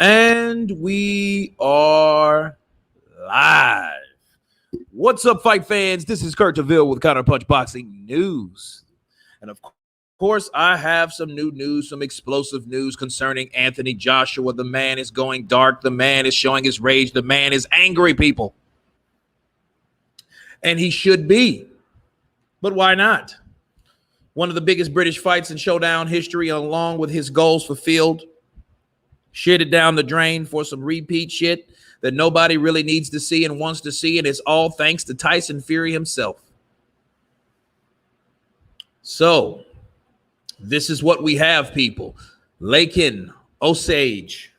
And we are live. What's up, fight fans? This is Kurt DeVille with Counterpunch Boxing News. And of course, I have some new news, some explosive news concerning Anthony Joshua. The man is going dark. The man is showing his rage. The man is angry, people. And he should be. But why not? One of the biggest British fights in showdown history, along with his goals fulfilled. Shit it down the drain for some repeat shit that nobody really needs to see and wants to see, and it's all thanks to Tyson Fury himself. So, this is what we have, people. Lakin, Osage.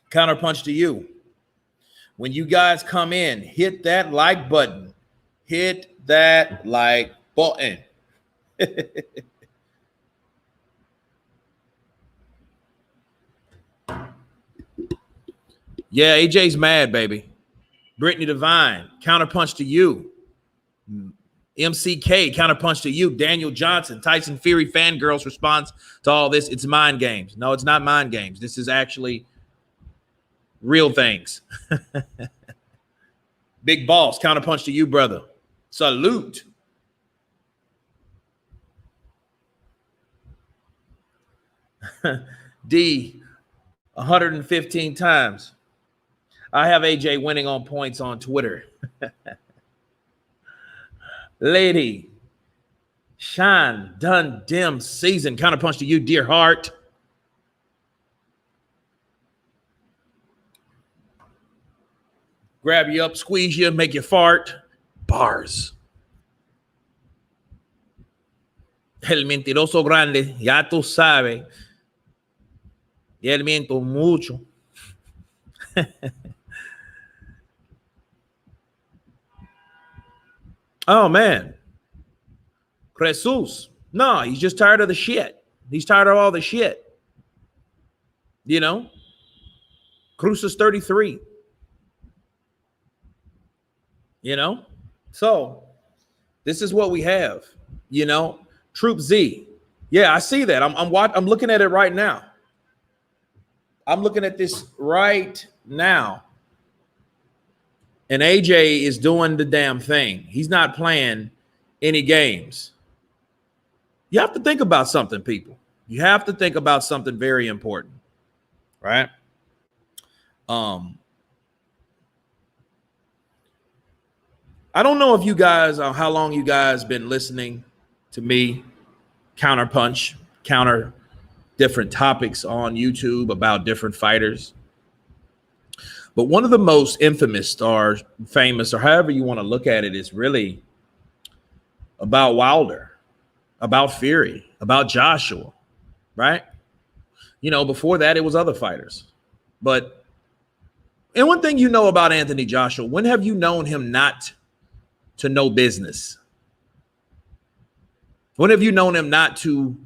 Counterpunch to you. When you guys come in, hit that like button. Hit that like button. Yeah, AJ's mad, baby. Brittany Devine, counterpunch to you. MCK, counterpunch to you. Daniel Johnson, Tyson Fury fangirls response to all this. It's mind games. No, it's not mind games. This is actually real things. Big Boss, counterpunch to you, brother. Salute. D, 115 times. I have AJ winning on points on Twitter. Lady, Shine, done dim season. Counterpunch to you, dear heart. Grab you up, squeeze you, make you fart. Bars. El mentiroso grande, ya tú sabes. Y él miento mucho. Oh, man. Jesus. No, he's just tired of the shit. He's tired of all the shit. You know? Cruz is 33. You know? So, this is what we have. You know? Troop Z. Yeah, I see that. I'm looking at it right now. I'm looking at this right now. And AJ is doing the damn thing. He's not playing any games. You have to think about something, people. You have to think about something very important, right? I don't know if you guys, how long you guys been listening to me counterpunch, counter different topics on YouTube about different fighters. But one of the most infamous or famous, or however you want to look at it, is really about Wilder, about Fury, about Joshua, right? You know, before that, it was other fighters. But, and one thing you know about Anthony Joshua, when have you known him not to know business? When have you known him not to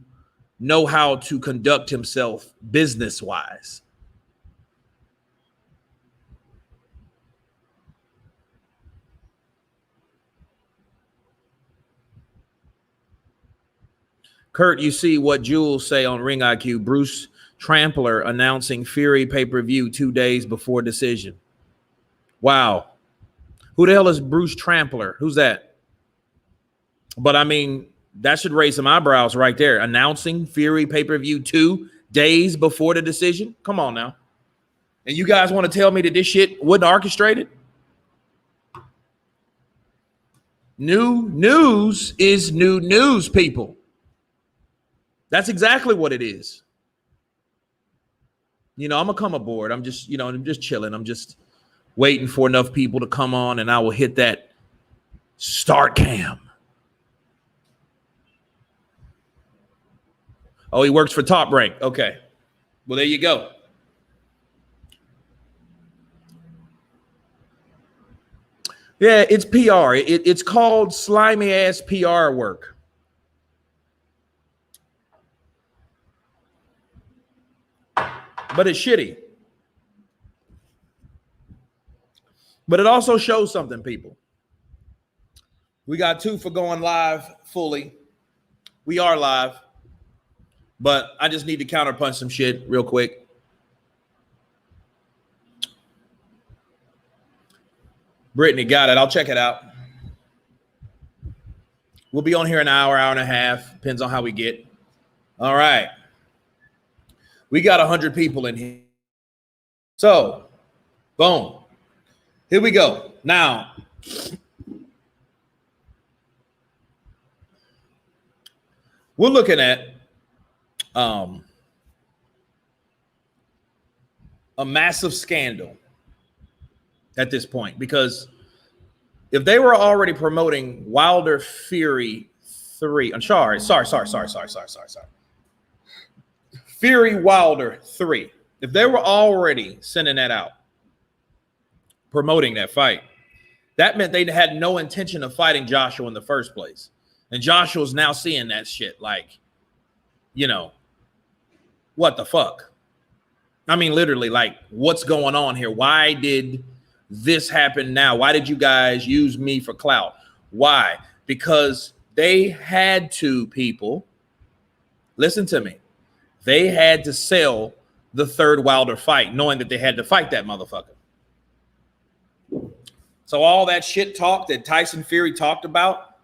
know how to conduct himself business-wise? Kurt, you see what Jules say on Ring IQ. Bruce Trampler announcing Fury pay-per-view 2 days before decision. Wow. Who the hell is Bruce Trampler? Who's that? But, I mean, that should raise some eyebrows right there. Announcing Fury pay-per-view 2 days before the decision? Come on now. And you guys want to tell me that this shit wasn't orchestrated? New news is new news, people. That's exactly what it is. You know, I'm going to come aboard. I'm just, you know, I'm just chilling. I'm just waiting for enough people to come on and I will hit that start cam. Oh, he works for Top Rank. Okay. Well, there you go. Yeah, it's PR. It's called slimy ass PR work. But it's shitty. But it also shows something, people. We got 2 for going live fully. We are live. but I just need to counterpunch some shit real quick. Brittany got it. I'll check it out. We'll be on here an hour, hour and a half. Depends on how we get. All right. We got 100 people in here. So, boom. Here we go. Now, we're looking at a massive scandal at this point, because if they were already promoting Wilder Fury 3, I'm sorry. Fury Wilder 3. If they were already sending that out, promoting that fight, that meant they had no intention of fighting Joshua in the first place. And Joshua's now seeing that shit like, you know, what the fuck? I mean, literally, like, what's going on here? Why did this happen now? Why did you guys use me for clout? Why? Because they had to, people, listen to me. They had to sell the third Wilder fight, knowing that they had to fight that motherfucker. So all that shit talk that Tyson Fury talked about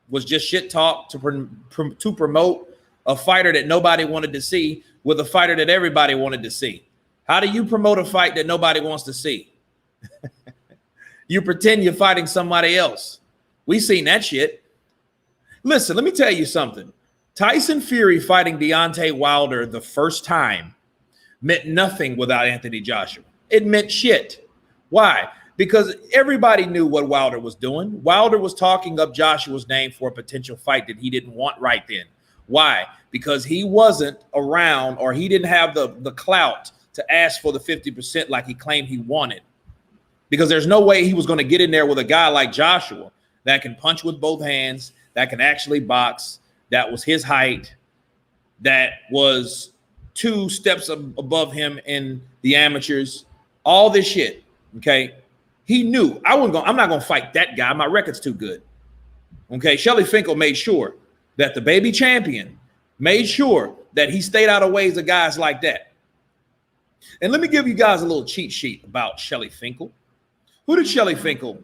was just shit talk to promote a fighter that nobody wanted to see with a fighter that everybody wanted to see. How do you promote a fight that nobody wants to see? You pretend you're fighting somebody else. We seen that shit. Listen, let me tell you something. Tyson Fury fighting Deontay Wilder the first time meant nothing without Anthony Joshua. It meant shit. Why? Because everybody knew what Wilder was doing. Wilder was talking up Joshua's name for a potential fight that he didn't want right then. Why? Because he wasn't around, or he didn't have the clout to ask for the 50% like he claimed he wanted. Because there's no way he was going to get in there with a guy like Joshua that can punch with both hands, that can actually box, that was his height, that was 2 steps above him in the amateurs, all this shit. Okay. He knew I'm not going to fight that guy. My record's too good. Okay. Shelly Finkel made sure that the baby champion made sure that he stayed out of ways of guys like that. And let me give you guys a little cheat sheet about Shelly Finkel. Who did Shelly Finkel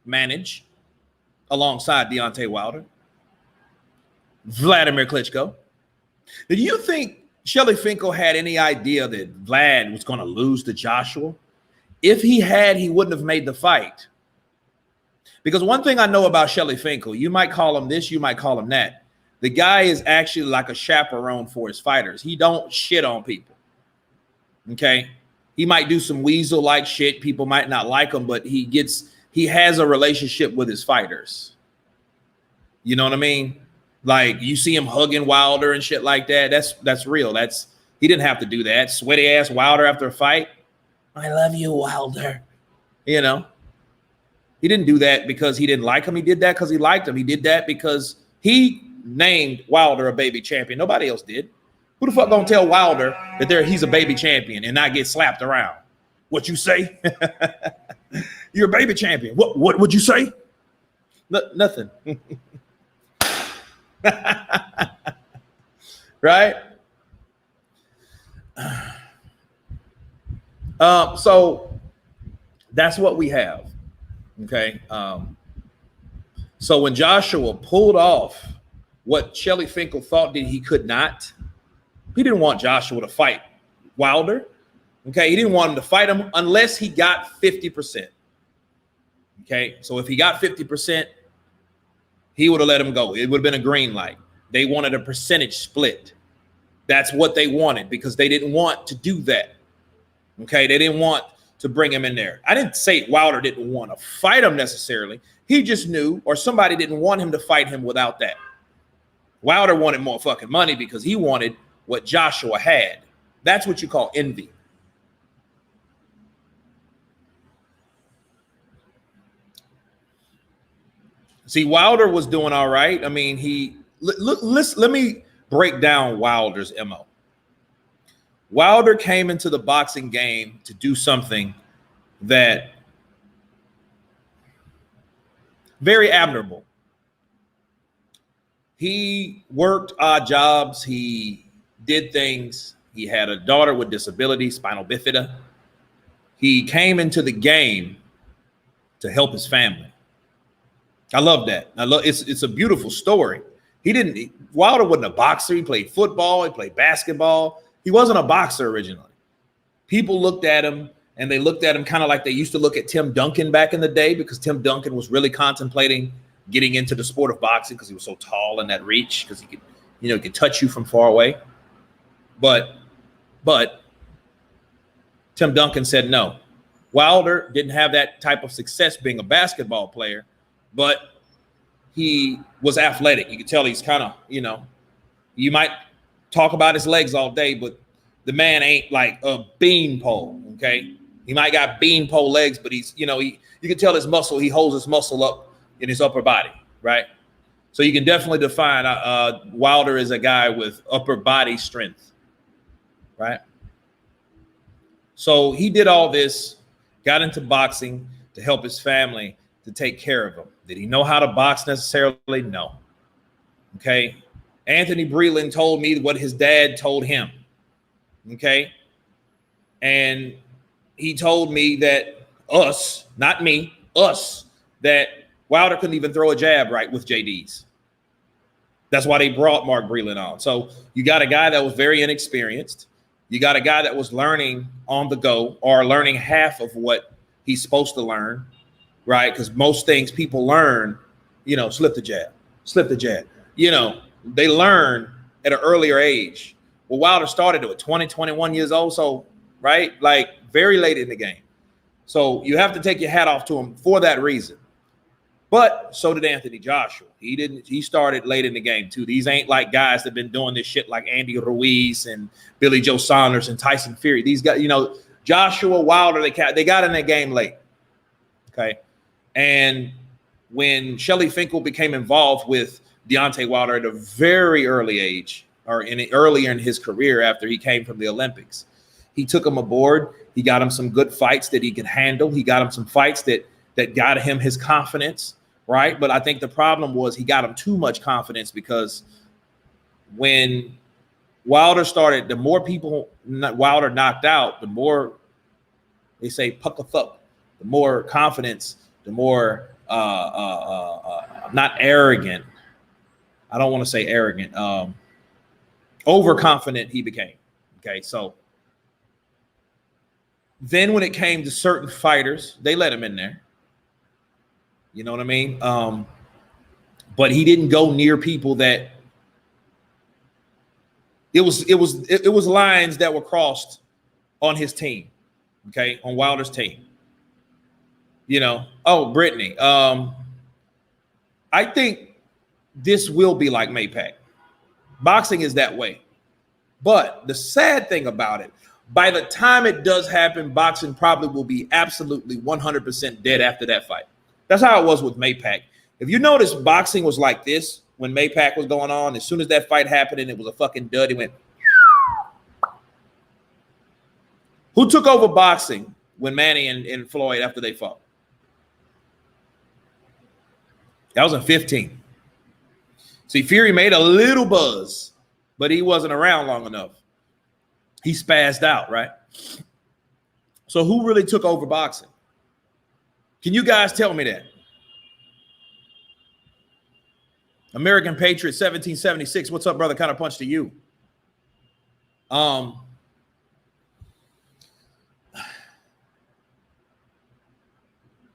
manage alongside Deontay Wilder? Vladimir Klitschko. Did you think Shelly Finkel had any idea that Vlad was going to lose to Joshua? If he had, he wouldn't have made the fight. Because one thing I know about Shelly Finkel, you might call him this, you might call him that. The guy is actually like a chaperone for his fighters. He don't shit on people. Okay? He might do some weasel-like shit. People might not like him, but he has a relationship with his fighters. You know what I mean? Like, you see him hugging Wilder and shit like that. That's real. He didn't have to do that. Sweaty ass Wilder after a fight. I love you, Wilder. You know, he didn't do that because he didn't like him. He did that because he liked him. He did that because he named Wilder a baby champion. Nobody else did. Who the fuck gonna tell Wilder that he's a baby champion and not get slapped around? What you say? You're a baby champion. What would you say? Nothing. Right? So that's what we have. Okay. So when Joshua pulled off what Shelly Finkel thought that he could not, he didn't want Joshua to fight Wilder. Okay. He didn't want him to fight him unless he got 50%. Okay. So if he got 50%, he would have let him go. It would have been a green light. They wanted a percentage split. That's what they wanted because they didn't want to do that. Okay. They didn't want to bring him in there. I didn't say Wilder didn't want to fight him necessarily. He just knew, or somebody didn't want him to fight him without that. Wilder wanted more fucking money because he wanted what Joshua had. That's what you call envy. See, Wilder was doing all right. I mean, let me break down Wilder's MO. Wilder came into the boxing game to do something that very admirable. He worked odd jobs. He did things. He had a daughter with disability, spinal bifida. He came into the game to help his family. I love that. It's a beautiful story. Wilder wasn't a boxer. He played football. He played basketball. He wasn't a boxer originally. People looked at him, and they looked at him kind of like they used to look at Tim Duncan back in the day, because Tim Duncan was really contemplating getting into the sport of boxing because he was so tall and that reach, because he could, he could touch you from far away. But Tim Duncan said no. Wilder didn't have that type of success being a basketball player, but he was athletic. You could tell he's kind of, you might talk about his legs all day, but the man ain't like a beanpole, okay? He might got beanpole legs, but he's, you can tell his muscle, he holds his muscle up in his upper body, right? So you can definitely define Wilder as a guy with upper body strength, right? So he did all this, got into boxing to help his family, to take care of him. Did he know how to box necessarily? No. Okay. Anthony Breland told me what his dad told him. Okay. And he told me that not me, that Wilder couldn't even throw a jab right with JD's. That's why they brought Mark Breland on. So you got a guy that was very inexperienced. You got a guy that was learning on the go, or learning half of what he's supposed to learn, right? Because most things people learn, slip the jab. They learn at an earlier age. Well, Wilder started at 20, 21 years old. So, right, like very late in the game. So you have to take your hat off to him for that reason. But so did Anthony Joshua. He started late in the game too. These ain't like guys that have been doing this shit like Andy Ruiz and Billy Joe Saunders and Tyson Fury. These guys, Joshua, Wilder, they got in that game late. Okay. And when Shelly Finkel became involved with Deontay Wilder at a very early age, or earlier in his career after he came from the Olympics, he took him aboard. He got him some good fights that he could handle. He got him some fights that got him his confidence, right? But I think the problem was he got him too much confidence, because when Wilder started, the more people Wilder knocked out, the more they say puck a thuck, the more confidence, the more not arrogant. I don't want to say arrogant. Overconfident he became. Okay, so then when it came to certain fighters, they let him in there. You know what I mean? But he didn't go near people that it was lines that were crossed on his team. Okay, on Wilder's team. Brittany. I think this will be like Maypac. Boxing is that way. But the sad thing about it, by the time it does happen, boxing probably will be absolutely 100% dead after that fight. That's how it was with Maypac. If you notice, boxing was like this when Maypac was going on. As soon as that fight happened and it was a fucking dud, it went. Who took over boxing when Manny and Floyd after they fought? That was in 15. See, Fury made a little buzz, but he wasn't around long enough. He spazzed out, right? So who really took over boxing? Can you guys tell me that? American Patriot 1776. What's up, brother? Kind of punch to you. Do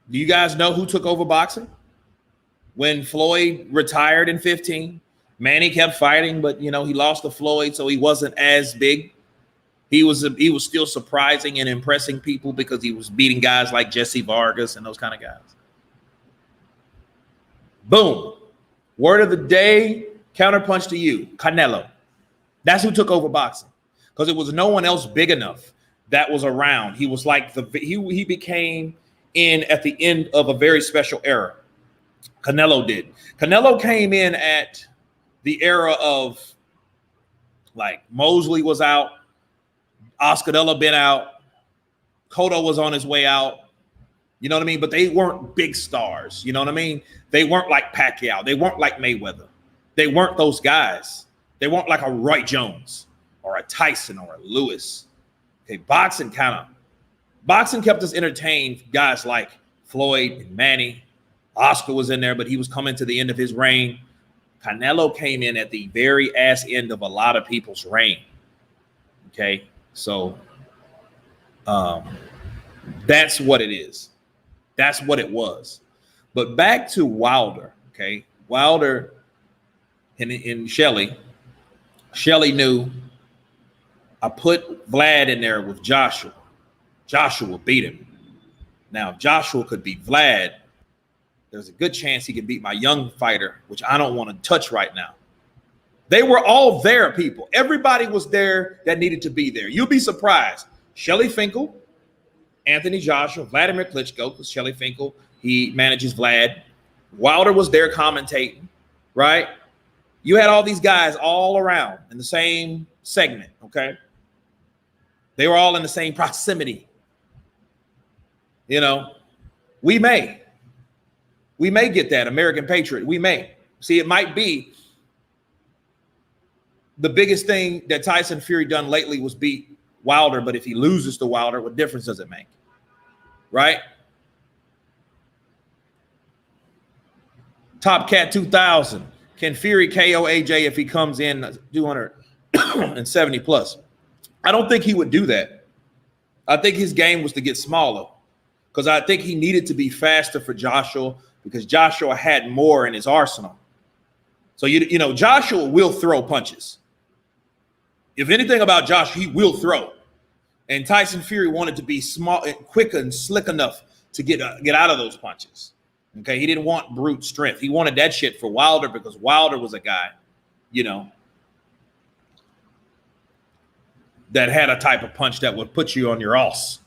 you guys know who took over boxing? When Floyd retired in 15, Manny kept fighting, but he lost to Floyd, so he wasn't as big. He was still surprising and impressing people because he was beating guys like Jesse Vargas and those kind of guys. Boom. Word of the day, counterpunch to you, Canelo. That's who took over boxing, because it was no one else big enough that was around. He was like he became in at the end of a very special era. Canelo did. Canelo came in at the era of like Mosley was out, Oscadella been out, Cotto was on his way out. You know what I mean? But they weren't big stars. You know what I mean? They weren't like Pacquiao. They weren't like Mayweather. They weren't those guys. They weren't like a Roy Jones or a Tyson or a Lewis. Okay, boxing kept us entertained. Guys like Floyd and Manny. Oscar was in there, but he was coming to the end of his reign. Canelo came in at the very ass end of a lot of people's reign. Okay, so that's what it is. That's what it was. But back to Wilder, okay? Wilder and Shelley. Shelley knew I put Vlad in there with Joshua. Joshua beat him. Now, if Joshua could beat Vlad, there's a good chance he could beat my young fighter, which I don't want to touch right now. They were all there, people. Everybody was there that needed to be there. You'll be surprised. Shelley Finkel, Anthony Joshua, Vladimir Klitschko, because Shelley Finkel, he manages Vlad. Wilder was there commentating, right? You had all these guys all around in the same segment, okay? They were all in the same proximity. You know, we may get that American Patriot. We may. See, it might be the biggest thing that Tyson Fury done lately was beat Wilder, but if he loses to Wilder, what difference does it make? Right? Top Cat 2000. Can Fury KO AJ if he comes in 270 plus? I don't think he would do that. I think his game was to get smaller because I think he needed to be faster for Joshua because Joshua had more in his arsenal. So, you know, Joshua will throw punches. If anything about Joshua, he will throw. And Tyson Fury wanted to be small, quick and slick enough to get out of those punches. Okay, he didn't want brute strength. He wanted that shit for Wilder because Wilder was a guy, you know, that had a type of punch that would put you on your ass.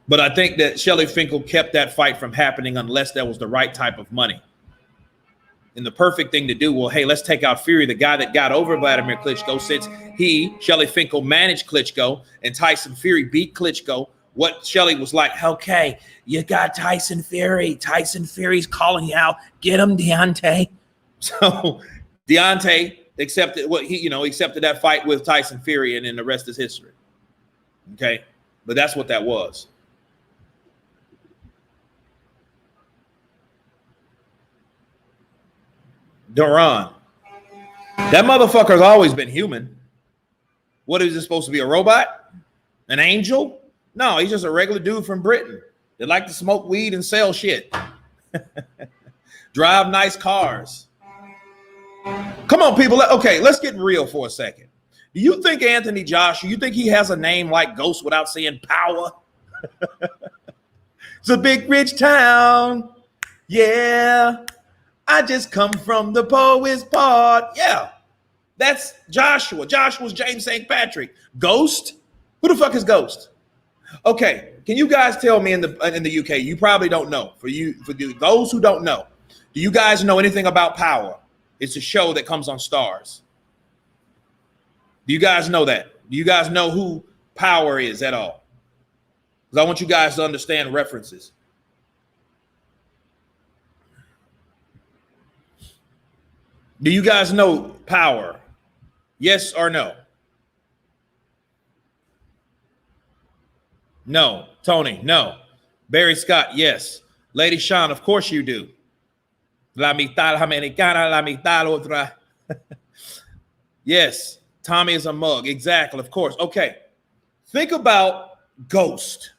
But I think that Shelley Finkel kept that fight from happening unless that was the right type of money. And the perfect thing to do, well, hey, let's take out Fury, the guy that got over Vladimir Klitschko, since he, Shelley Finkel, managed Klitschko and Tyson Fury beat Klitschko. What Shelley was like, okay, you got Tyson Fury. Tyson Fury's calling you out. Get him, Deontay. So Deontay accepted accepted that fight with Tyson Fury, and then the rest is history. Okay, but that's what that was. Duran. That motherfucker's always been human. What is it supposed to be, a robot? An angel? No, he's just a regular dude from Britain that like to smoke weed and sell shit. Drive nice cars. Come on, people. Okay, let's get real for a second. Do you think Anthony Joshua, you think he has a name like Ghost without saying power? It's a big rich town. Yeah. I just come from the poet's part. Yeah, that's Joshua. Joshua's James St. Patrick. Ghost? Who the fuck is Ghost? Okay, can you guys tell me in the UK? You probably don't know. For those who don't know, do you guys know anything about Power? It's a show that comes on Stars. Do you guys know that? Do you guys know who Power is at all? Because I want you guys to understand references. Do you guys know Power? Yes or no? No. Tony, no. Barry Scott, yes. Lady Sean, of course you do. La mitad americana, la mitad otra. Yes. Tommy is a mug. Exactly. Of course. Okay. Think about Ghost.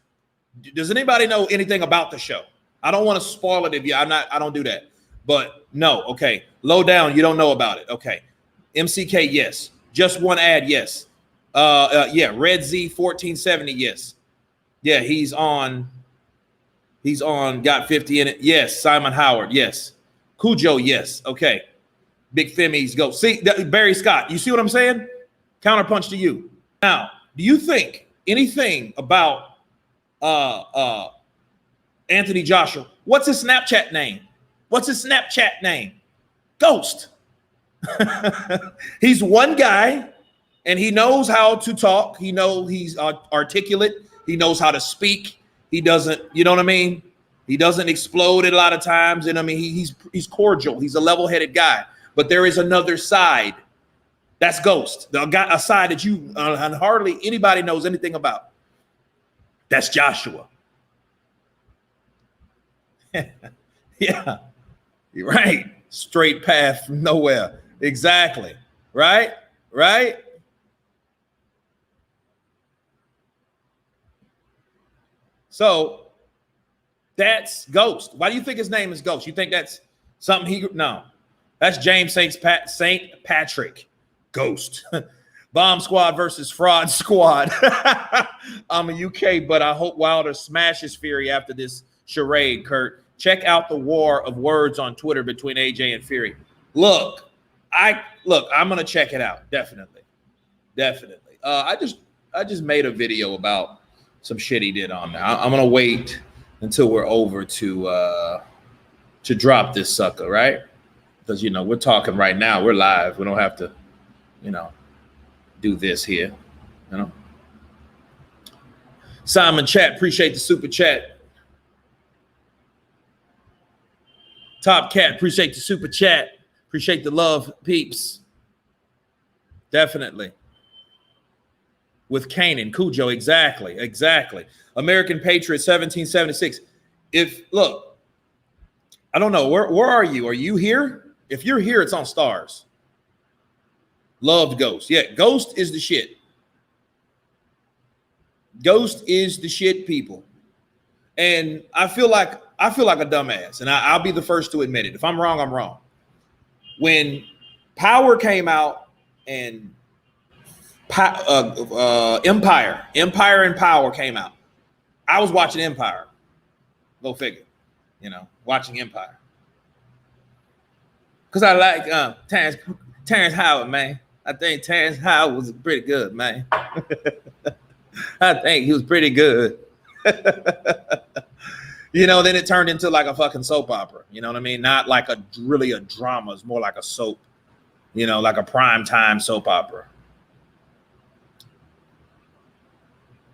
Does anybody know anything about the show? I don't want to spoil it if you. I don't do that. But no. Okay. Low down. You don't know about it. Okay. MCK. Yes. Just one ad. Yes. Yeah. Red Z 1470. Yes. Yeah. He's on. Got 50 in it. Yes. Simon Howard. Yes. Cujo. Yes. Okay. Big Femmy's go. See, Barry Scott. You see what I'm saying? Counterpunch to you. Now, do you think anything about Anthony Joshua? What's his Snapchat name? What's his Snapchat name? Ghost. He's one guy, and he knows how to talk. He knows he's articulate. He knows how to speak. He doesn't, you know what I mean? He doesn't explode a lot of times, and I mean he's cordial. He's a level-headed guy. But there is another side. That's Ghost. A side that you hardly anybody knows anything about. That's Joshua. Yeah, you're right. Straight path from nowhere. Exactly. Right? Right? So that's Ghost. Why do you think his name is Ghost? You think that's something he? No, that's James Saint Patrick. Ghost. Bomb Squad versus Fraud Squad. I'm a UK, but I hope Wilder smashes Fury after this charade, Kurt. Check out the war of words on Twitter between AJ and Fury. Look, I'm gonna check it out. Definitely. I just made a video about some shit he did on there. I'm gonna wait until we're over to drop this sucker, right? Because we're talking right now. We're live. We don't have to, do this here. Simon Chat, appreciate the super chat. Top Cat, appreciate the super chat. Appreciate the love, peeps. Definitely. With Kanan, Cujo, exactly. American Patriot 1776. Look, I don't know, where are you? Are you here? If you're here, it's on Stars. Loved Ghost. Yeah, Ghost is the shit. Ghost is the shit, people. And I feel like a dumbass, and I'll be the first to admit it. If I'm wrong, I'm wrong. When Power came out and Empire and Power came out, I was watching Empire. Go figure, watching Empire. Because I like Terrence Howard, man. I think Terrence Howard was pretty good, man. I think he was pretty good. Then it turned into like a fucking soap opera. You know what I mean? Not like really a drama. It's more like a soap, like a primetime soap opera.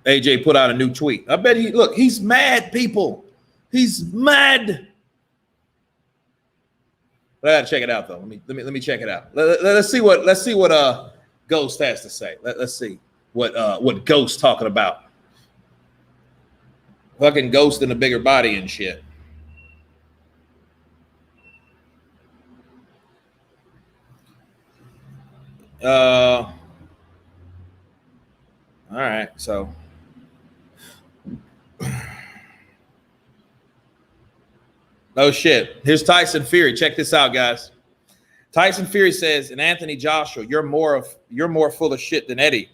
AJ put out a new tweet. I bet he's mad, people. He's mad. But I gotta check it out though. Let me check it out. Let's see what Ghost has to say. Let's see what Ghost talking about. Fucking Ghost in a bigger body and shit. All right, so oh shit. Here's Tyson Fury. Check this out, guys. Tyson Fury says, and Anthony Joshua, you're more full of shit than Eddie.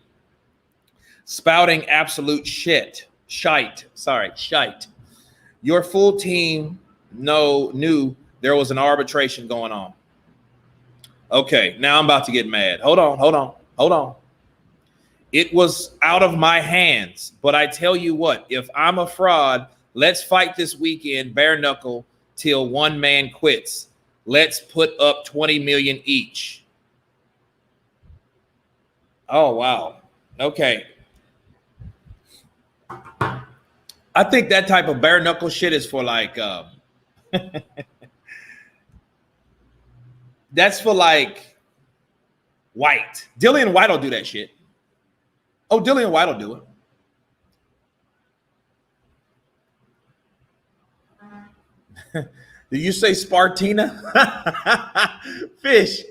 Spouting absolute shit. Shite. Your full team knew there was an arbitration going on. Okay, now I'm about to get mad. Hold on. It was out of my hands, but I tell you what, if I'm a fraud, let's fight this weekend, bare knuckle, till one man quits. Let's put up 20 million each. Oh, wow. Okay. I think that type of bare knuckle shit is for like, that's for like White. Dillian White will do that shit. Oh, Dillian White will do it. Did you say Spartina? Fish.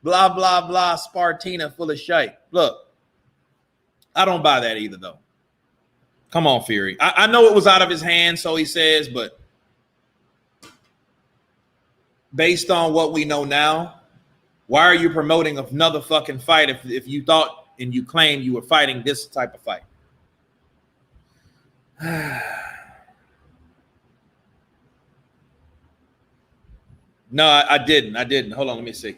Blah, blah, blah. Spartina full of shite. Look, I don't buy that either, though. Come on, Fury. I know it was out of his hands, so he says, but based on what we know now, why are you promoting another fucking fight if you thought and you claimed you were fighting this type of fight? No, I didn't. Hold on, let me see.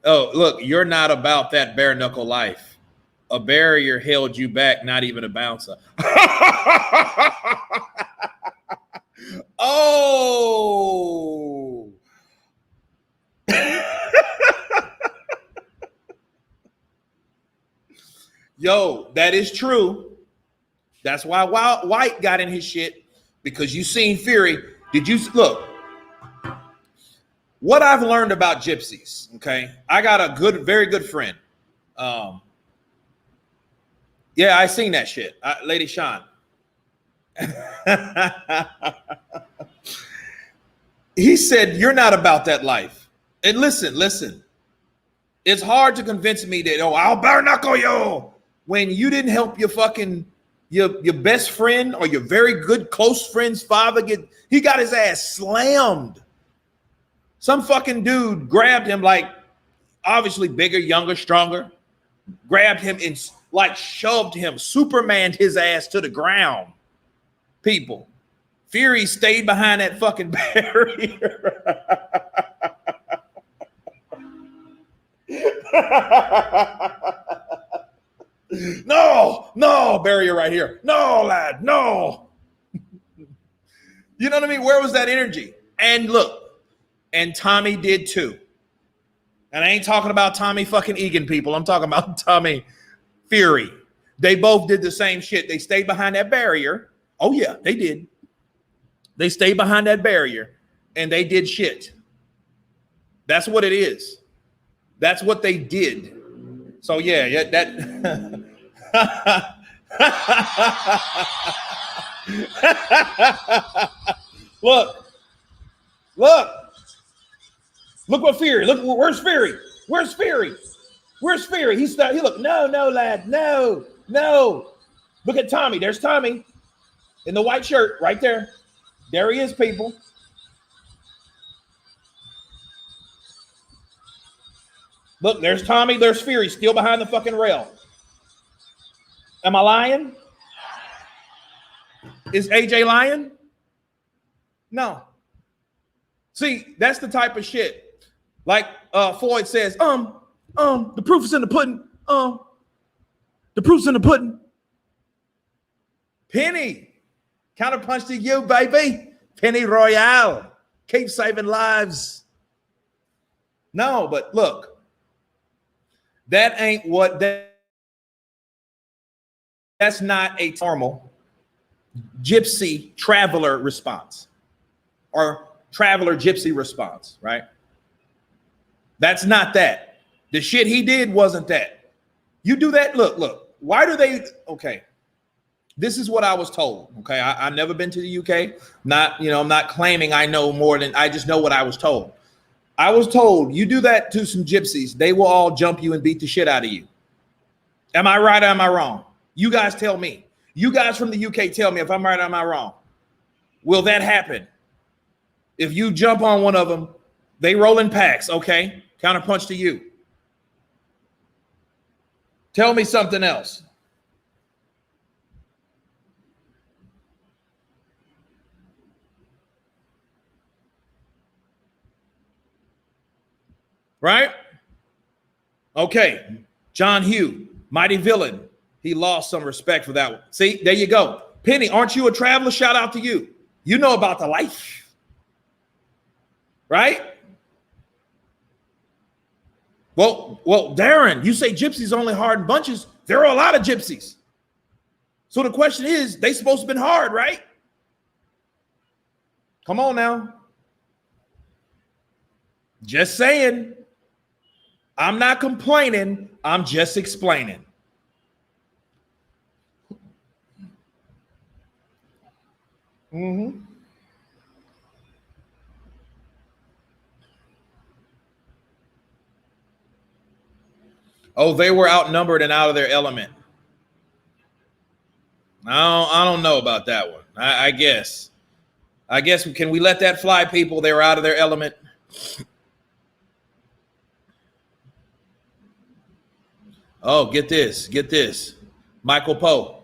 Oh, look, you're not about that bare knuckle life. A barrier held you back, not even a bouncer. Oh. Yo, that is true. That's why White got in his shit, because you seen Fury. Did you look? What I've learned about gypsies, okay? I got a very good friend. Yeah, I seen that shit, Lady Sean. He said, "You're not about that life." And listen. It's hard to convince me that, oh, I'll bare knuckle you when you didn't help your fucking your best friend or your very good close friend's father he got his ass slammed. Some fucking dude grabbed him, like obviously bigger, younger, stronger, grabbed him and like shoved him, Supermaned his ass to the ground. People, Fury stayed behind that fucking barrier. No, barrier right here. No, lad, no. You know what I mean? Where was that energy? And look, and Tommy did too. And I ain't talking about Tommy fucking Egan, people. I'm talking about Tommy Fury. They both did the same shit. They stayed behind that barrier. Oh yeah, they did. They stayed behind that barrier and they did shit. That's what it is. That's what they did. So yeah, that. Look what Fury. Look, where's Fury? Where's Fury? Where's Fury? He look, no, lad, no. Look at Tommy. There's Tommy in the white shirt right there. There he is, people. Look, there's Tommy, there's Fury still behind the fucking rail. Am I lying? Is AJ lying? No. See, that's the type of shit. Like Floyd says, the proof is in the pudding. The proof's in the pudding. Penny, counterpunch to you, baby. Penny Royale. Keep saving lives. No, but look. That ain't what that's not a normal gypsy traveler response or traveler gypsy response, right? That's not that. The shit he did wasn't that. You do that. Look. Why do they? Okay. This is what I was told. Okay. I've never been to the UK. I'm not claiming I know more than I just know what I was told. I was told you do that to some gypsies, they will all jump you and beat the shit out of you. Am I right or am I wrong? You guys tell me. You guys from the UK tell me if I'm right or am I wrong. Will that happen? If you jump on one of them, they roll in packs, okay? Counterpunch to you. Tell me something else. Right? Okay. John Hugh, mighty villain. He lost some respect for that one. See, there you go. Penny, aren't you a traveler? Shout out to you. You know about the life. Right? Well, Darren, you say gypsies only hard in bunches. There are a lot of gypsies. So the question is, they supposed to have been hard, right? Come on now. Just saying. I'm not complaining. I'm just explaining. Mm-hmm. Oh, they were outnumbered and out of their element. I don't know about that one. I guess. Can we let that fly, people? They were out of their element. Oh, get this. Michael Poe.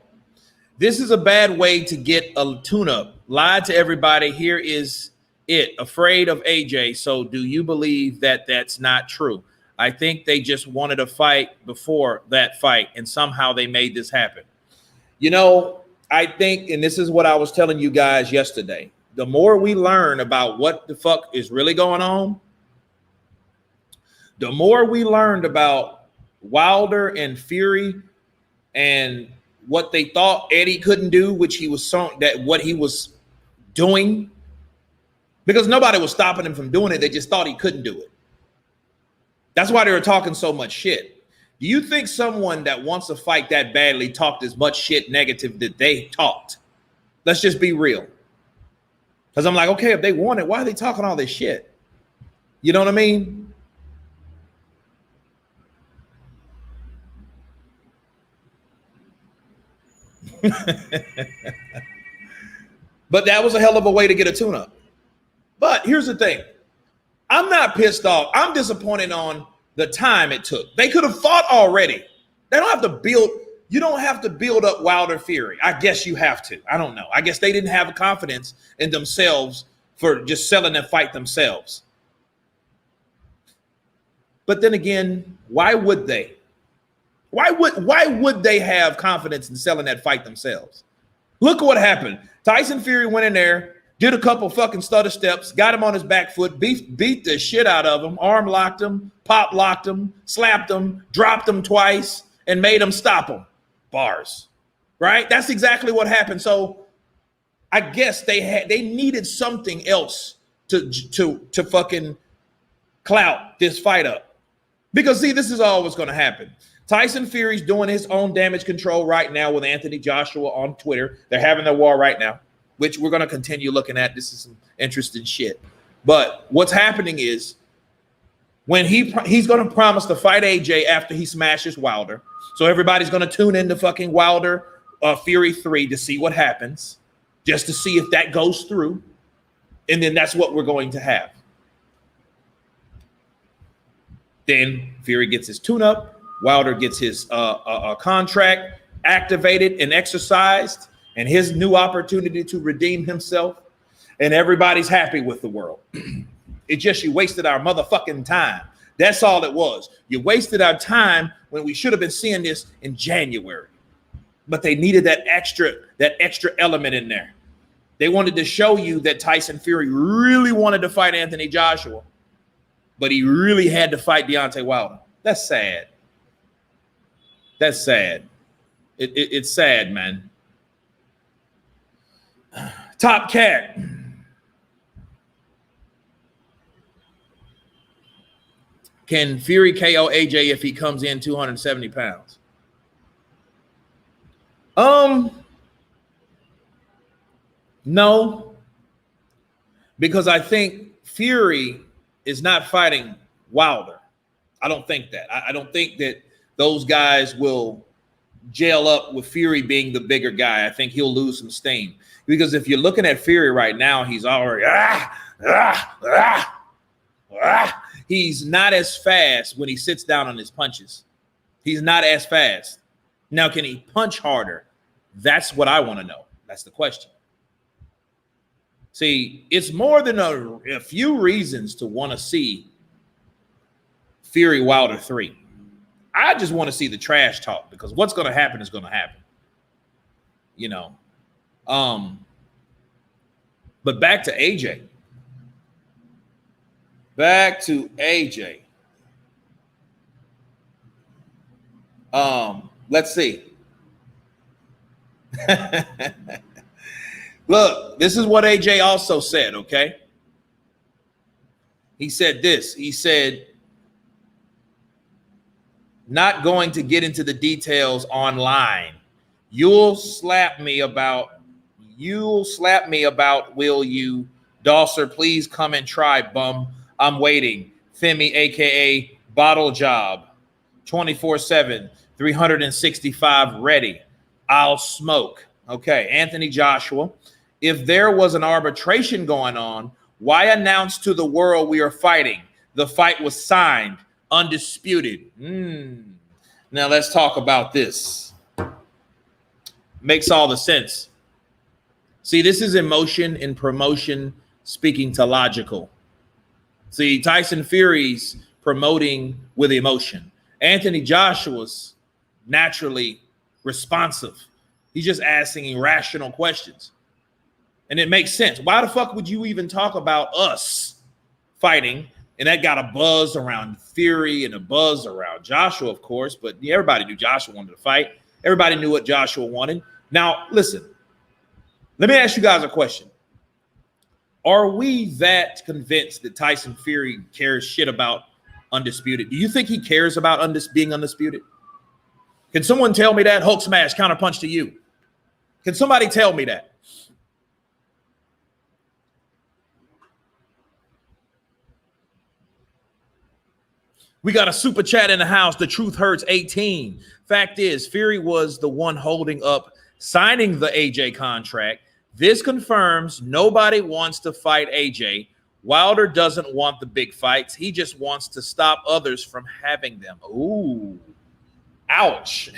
This is a bad way to get a tune-up. Lied to everybody. Here is it. Afraid of AJ. So do you believe that that's not true? I think they just wanted a fight before that fight, and somehow they made this happen. You know, I think, and this is what I was telling you guys yesterday, the more we learn about what the fuck is really going on, the more we learned about Wilder and Fury and what they thought Eddie couldn't do, which he was what he was doing, because nobody was stopping him from doing it. They just thought he couldn't do it. That's why they were talking so much shit. Do you think someone that wants to fight that badly talked as much shit negative that they talked? Let's just be real. Because I'm like, okay, if they want it, why are they talking all this shit? You know what I mean? But that was a hell of a way to get a tune-up. But here's the thing. I'm not pissed off. I'm disappointed on the time it took. They could have fought already. They don't have to build. You don't have to build up Wilder Fury. I guess you have to. I don't know. I guess they didn't have confidence in themselves for just selling that fight themselves. But then again, why would they? Why would they have confidence in selling that fight themselves? Look what happened. Tyson Fury went in there, did a couple fucking stutter steps, got him on his back foot, beat the shit out of him, arm locked him, pop locked him, slapped him, dropped him twice, and made him stop him. Bars. Right? That's exactly what happened. So I guess they needed something else to fucking clout this fight up. Because see, this is always going to happen. Tyson Fury's doing his own damage control right now with Anthony Joshua on Twitter. They're having their war right now, which we're going to continue looking at. This is some interesting shit. But what's happening is when he's going to promise to fight AJ after he smashes Wilder. So everybody's going to tune into fucking Wilder Fury 3 to see what happens, just to see if that goes through. And then that's what we're going to have. Then Fury gets his tune-up. Wilder gets his contract activated and exercised, and his new opportunity to redeem himself, and everybody's happy with the world. It's just you wasted our motherfucking time. That's all it was. You wasted our time when we should have been seeing this in January. But they needed that extra element in there. They wanted to show you that Tyson Fury really wanted to fight Anthony Joshua, but he really had to fight Deontay Wilder. That's sad. That's sad. It's sad, man. Top Cat. Can Fury KO AJ if he comes in 270 pounds? No. Because I think Fury is not fighting Wilder. I don't think that. I don't think that those guys will gel up with Fury being the bigger guy. I think he'll lose some steam. Because if you're looking at Fury right now, he's already he's not as fast when he sits down on his punches. He's not as fast. Now, can he punch harder? That's what I want to know. That's the question. See, it's more than a few reasons to want to see Fury Wilder 3. I just want to see the trash talk, because what's going to happen is going to happen. You know. But back to AJ. Back to AJ. Let's see. Look, this is what AJ also said, okay? He said this. He said, not going to get into the details online. You'll slap me about, will you? Dawser, please come and try, bum. I'm waiting. Femi, a.k.a. Bottle Job. 24/7, 365 ready. I'll smoke. Okay, Anthony Joshua. If there was an arbitration going on, why announce to the world we are fighting? The fight was signed, undisputed. Now let's talk about this. Makes all the sense. See, this is emotion and promotion speaking to logical. See, Tyson Fury's promoting with emotion. Anthony Joshua's naturally responsive. He's just asking irrational questions. And it makes sense. Why the fuck would you even talk about us fighting? And that got a buzz around Fury and a buzz around Joshua, of course. But everybody knew Joshua wanted to fight. Everybody knew what Joshua wanted. Now, listen, let me ask you guys a question. Are we that convinced that Tyson Fury cares shit about undisputed? Do you think he cares about being undisputed? Can someone tell me that? Hulk smash, counterpunch to you. Can somebody tell me that? We got a super chat in the house. The Truth Hurts 18. Fact is, Fury was the one holding up signing the AJ contract. This confirms nobody wants to fight AJ. Wilder doesn't want the big fights. He just wants to stop others from having them. Ooh. Ouch.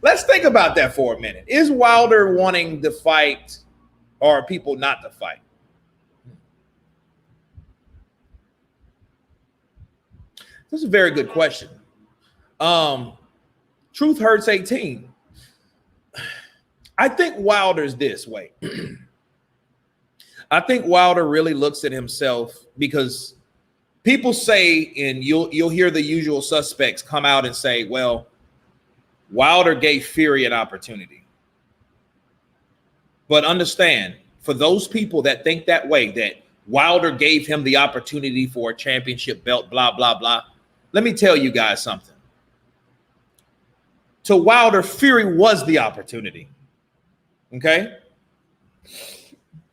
Let's think about that for a minute. Is Wilder wanting to fight or are people not to fight? This is a very good question. Truth Hurts 18. I think Wilder's this way. I think Wilder really looks at himself because people say, and you'll hear the usual suspects come out and say, well, Wilder gave Fury an opportunity. But understand, for those people that think that way, that Wilder gave him the opportunity for a championship belt, blah, blah, blah. Let me tell you guys something. To Wilder, Fury was the opportunity. Okay?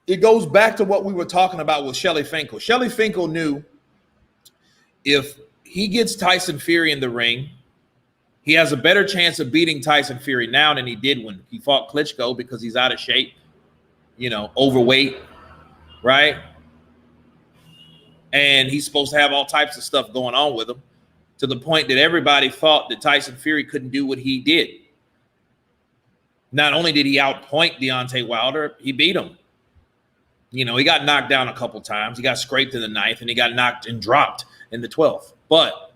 It goes back to what we were talking about with Shelly Finkel. Shelly Finkel knew if he gets Tyson Fury in the ring, he has a better chance of beating Tyson Fury now than he did when he fought Klitschko because he's out of shape, overweight, right? And he's supposed to have all types of stuff going on with him to the point that everybody thought that Tyson Fury couldn't do what he did. Not only did he outpoint Deontay Wilder, he beat him. He got knocked down a couple times. He got scraped in the 9th, and he got knocked and dropped in the 12th. But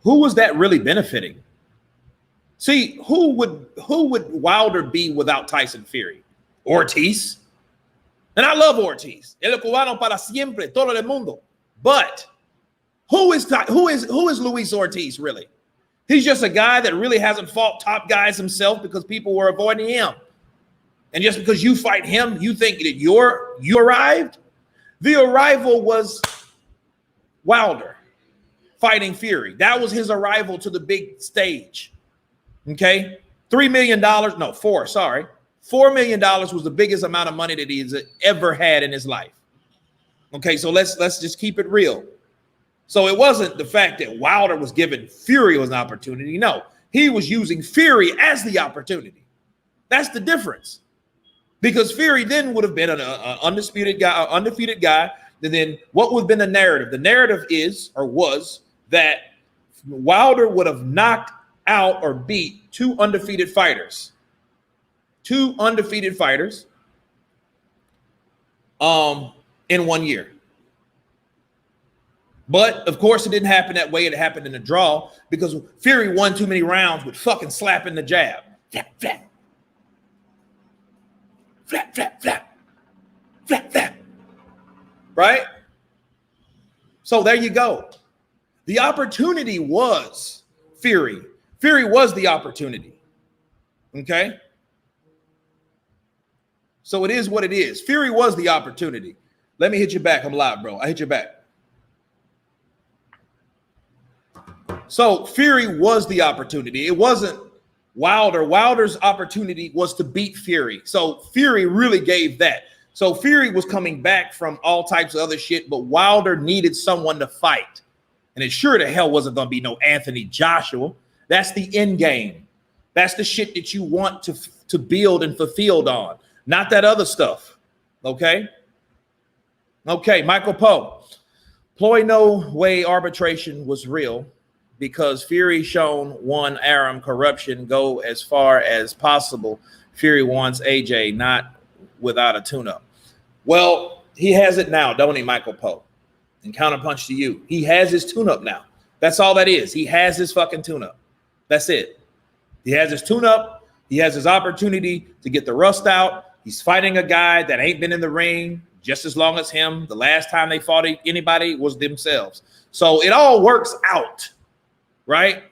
who was that really benefiting? See, who would Wilder be without Tyson Fury? Ortiz. And I love Ortiz. El cubano para siempre, todo el mundo. But who is Luis Ortiz really? He's just a guy that really hasn't fought top guys himself because people were avoiding him. And just because you fight him, you think that you arrived? The arrival was Wilder fighting Fury. That was his arrival to the big stage. Okay? $4 million was the biggest amount of money that he's ever had in his life. Okay, so let's just keep it real. So it wasn't the fact that Wilder was giving Fury an opportunity. No, he was using Fury as the opportunity. That's the difference. Because Fury then would have been an undisputed guy. And then what would have been the narrative? The narrative was that Wilder would have knocked out or beat two undefeated fighters. In 1 year. But, of course, it didn't happen that way. It happened in a draw because Fury won too many rounds with fucking slapping the jab. Flap, flap. Flap, flap, flap. Flap, flap. Right? So there you go. The opportunity was Fury. Fury was the opportunity. Okay? So it is what it is. Fury was the opportunity. Let me hit you back. I'm live, bro. I hit you back. So Fury was the opportunity. It wasn't Wilder. Wilder's opportunity was to beat Fury. So Fury really gave that. So Fury was coming back from all types of other shit, but Wilder needed someone to fight. And it sure the hell wasn't going to be no Anthony Joshua. That's the end game. That's the shit that you want to build and fulfill on. Not that other stuff. Okay? Okay, Michael Poe. Ploy no way arbitration was real because Fury shown one Aram corruption go as far as possible. Fury wants AJ, not without a tune-up. Well, he has it now, don't he, Michael Poe? And counterpunch to you. He has his tune-up now. That's all that is. He has his fucking tune-up. That's it. He has his tune-up. He has his opportunity to get the rust out. He's fighting a guy that ain't been in the ring just as long as him. The last time they fought anybody was themselves. So it all works out, right?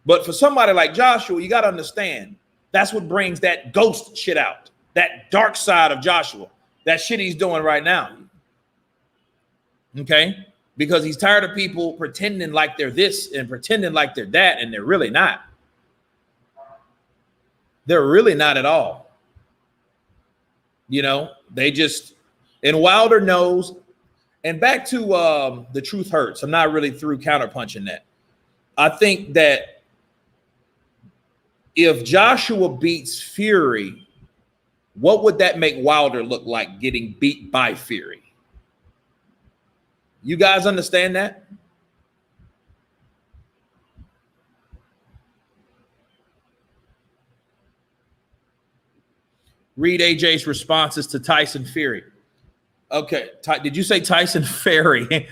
But for somebody like Joshua, you got to understand that's what brings that ghost shit out, that dark side of Joshua, that shit he's doing right now. Okay? Because he's tired of people pretending like they're this and pretending like they're that, and they're really not. They're really not at all. You know, they just, and Wilder knows. And back to the truth hurts. I'm not really through counterpunching that. I think that if Joshua beats Fury, what would that make Wilder look like getting beat by Fury? You guys understand that? Read AJ's responses to Tyson Fury. Okay. Did you say Tyson Fury?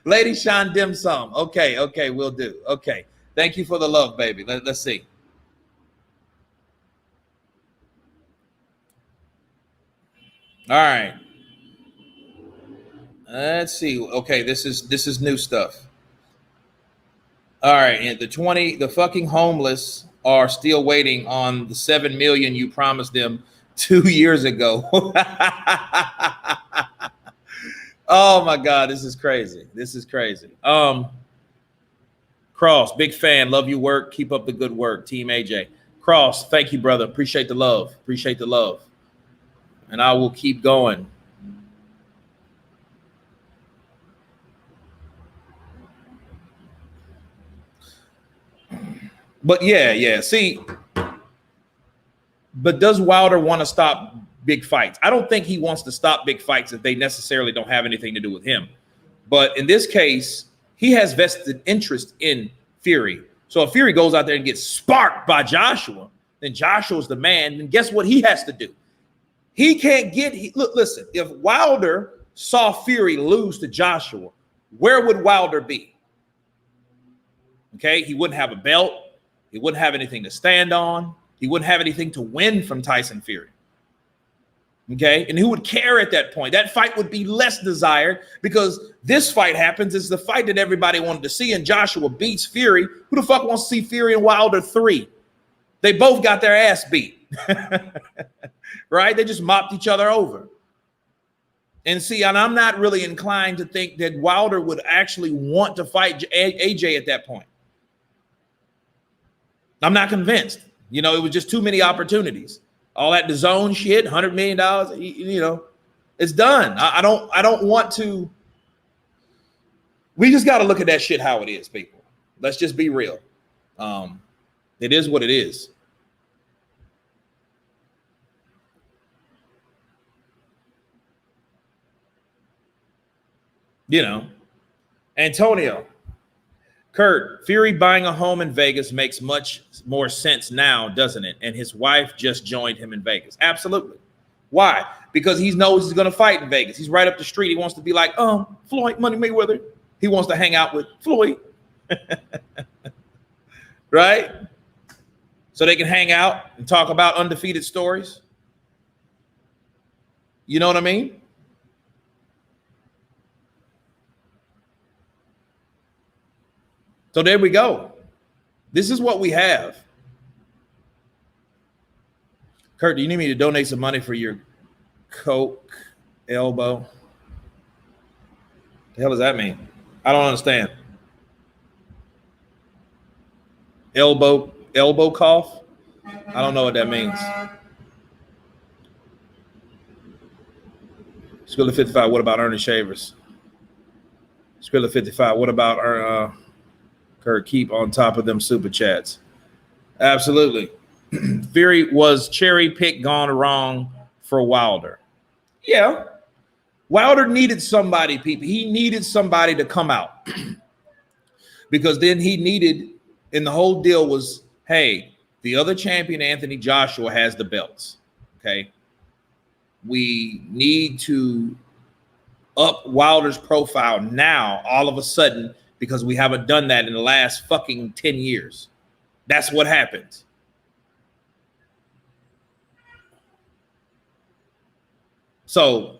Lady Sean Dim Sum. Okay. Okay. We'll do. Okay. Thank you for the love, baby. Let's see. All right. Let's see. Okay. This is new stuff. All right. And the fucking homeless are still waiting on the 7 million you promised them 2 years ago. Oh my God, this is crazy. This is crazy. Cross, big fan. Love your work. Keep up the good work. Team AJ. Cross, thank you, brother. Appreciate the love. Appreciate the love. And I will keep going. But yeah. See, but does Wilder want to stop big fights? I don't think he wants to stop big fights if they necessarily don't have anything to do with him. But in this case, he has vested interest in Fury. So if Fury goes out there and gets sparked by Joshua, then Joshua's the man. And guess what he has to do? He can't look, listen, if Wilder saw Fury lose to Joshua, where would Wilder be? Okay, he wouldn't have a belt. He wouldn't have anything to stand on. He wouldn't have anything to win from Tyson Fury. Okay, and who would care at that point? That fight would be less desired because this fight happens. It's the fight that everybody wanted to see, and Joshua beats Fury. Who the fuck wants to see Fury and Wilder 3? They both got their ass beat. Right? They just mopped each other over. And see, and I'm not really inclined to think that Wilder would actually want to fight AJ at that point. I'm not convinced. You know, it was just too many opportunities. All that DAZN shit, $100 million, you know, it's done. I don't want to. We just got to look at that shit how it is, people. Let's just be real. It is what it is. You know, Antonio, Kurt, Fury buying a home in Vegas makes much more sense now, doesn't it? And his wife just joined him in Vegas. Absolutely. Why? Because he knows he's going to fight in Vegas. He's right up the street. He wants to be like, Floyd Money Mayweather. He wants to hang out with Floyd. Right? So they can hang out and talk about undefeated stories. You know what I mean? So there we go. This is what we have. Kurt, do you need me to donate some money for your Coke elbow? The hell does that mean? I don't understand. Elbow cough? I don't know what that means. Skrilla 55, what about Ernie Shavers? Skrilla 55, what about Kurt, keep on top of them super chats? Absolutely. Fury was cherry picked gone wrong for Wilder. Yeah. Wilder needed somebody, people. He needed somebody to come out. Because then he needed, and the whole deal was, hey, the other champion, Anthony Joshua, has the belts. Okay. We need to up Wilder's profile now, all of a sudden, because we haven't done that in the last fucking 10 years. That's what happened. So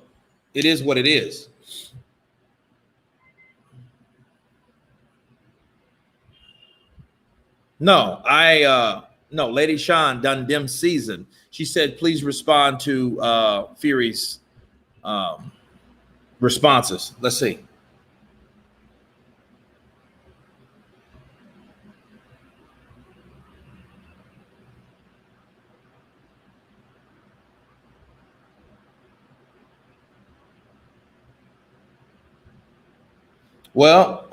it is what it is. No, no, Lady Sean done dim season. She said, please respond to Fury's um, responses. Let's see. Well,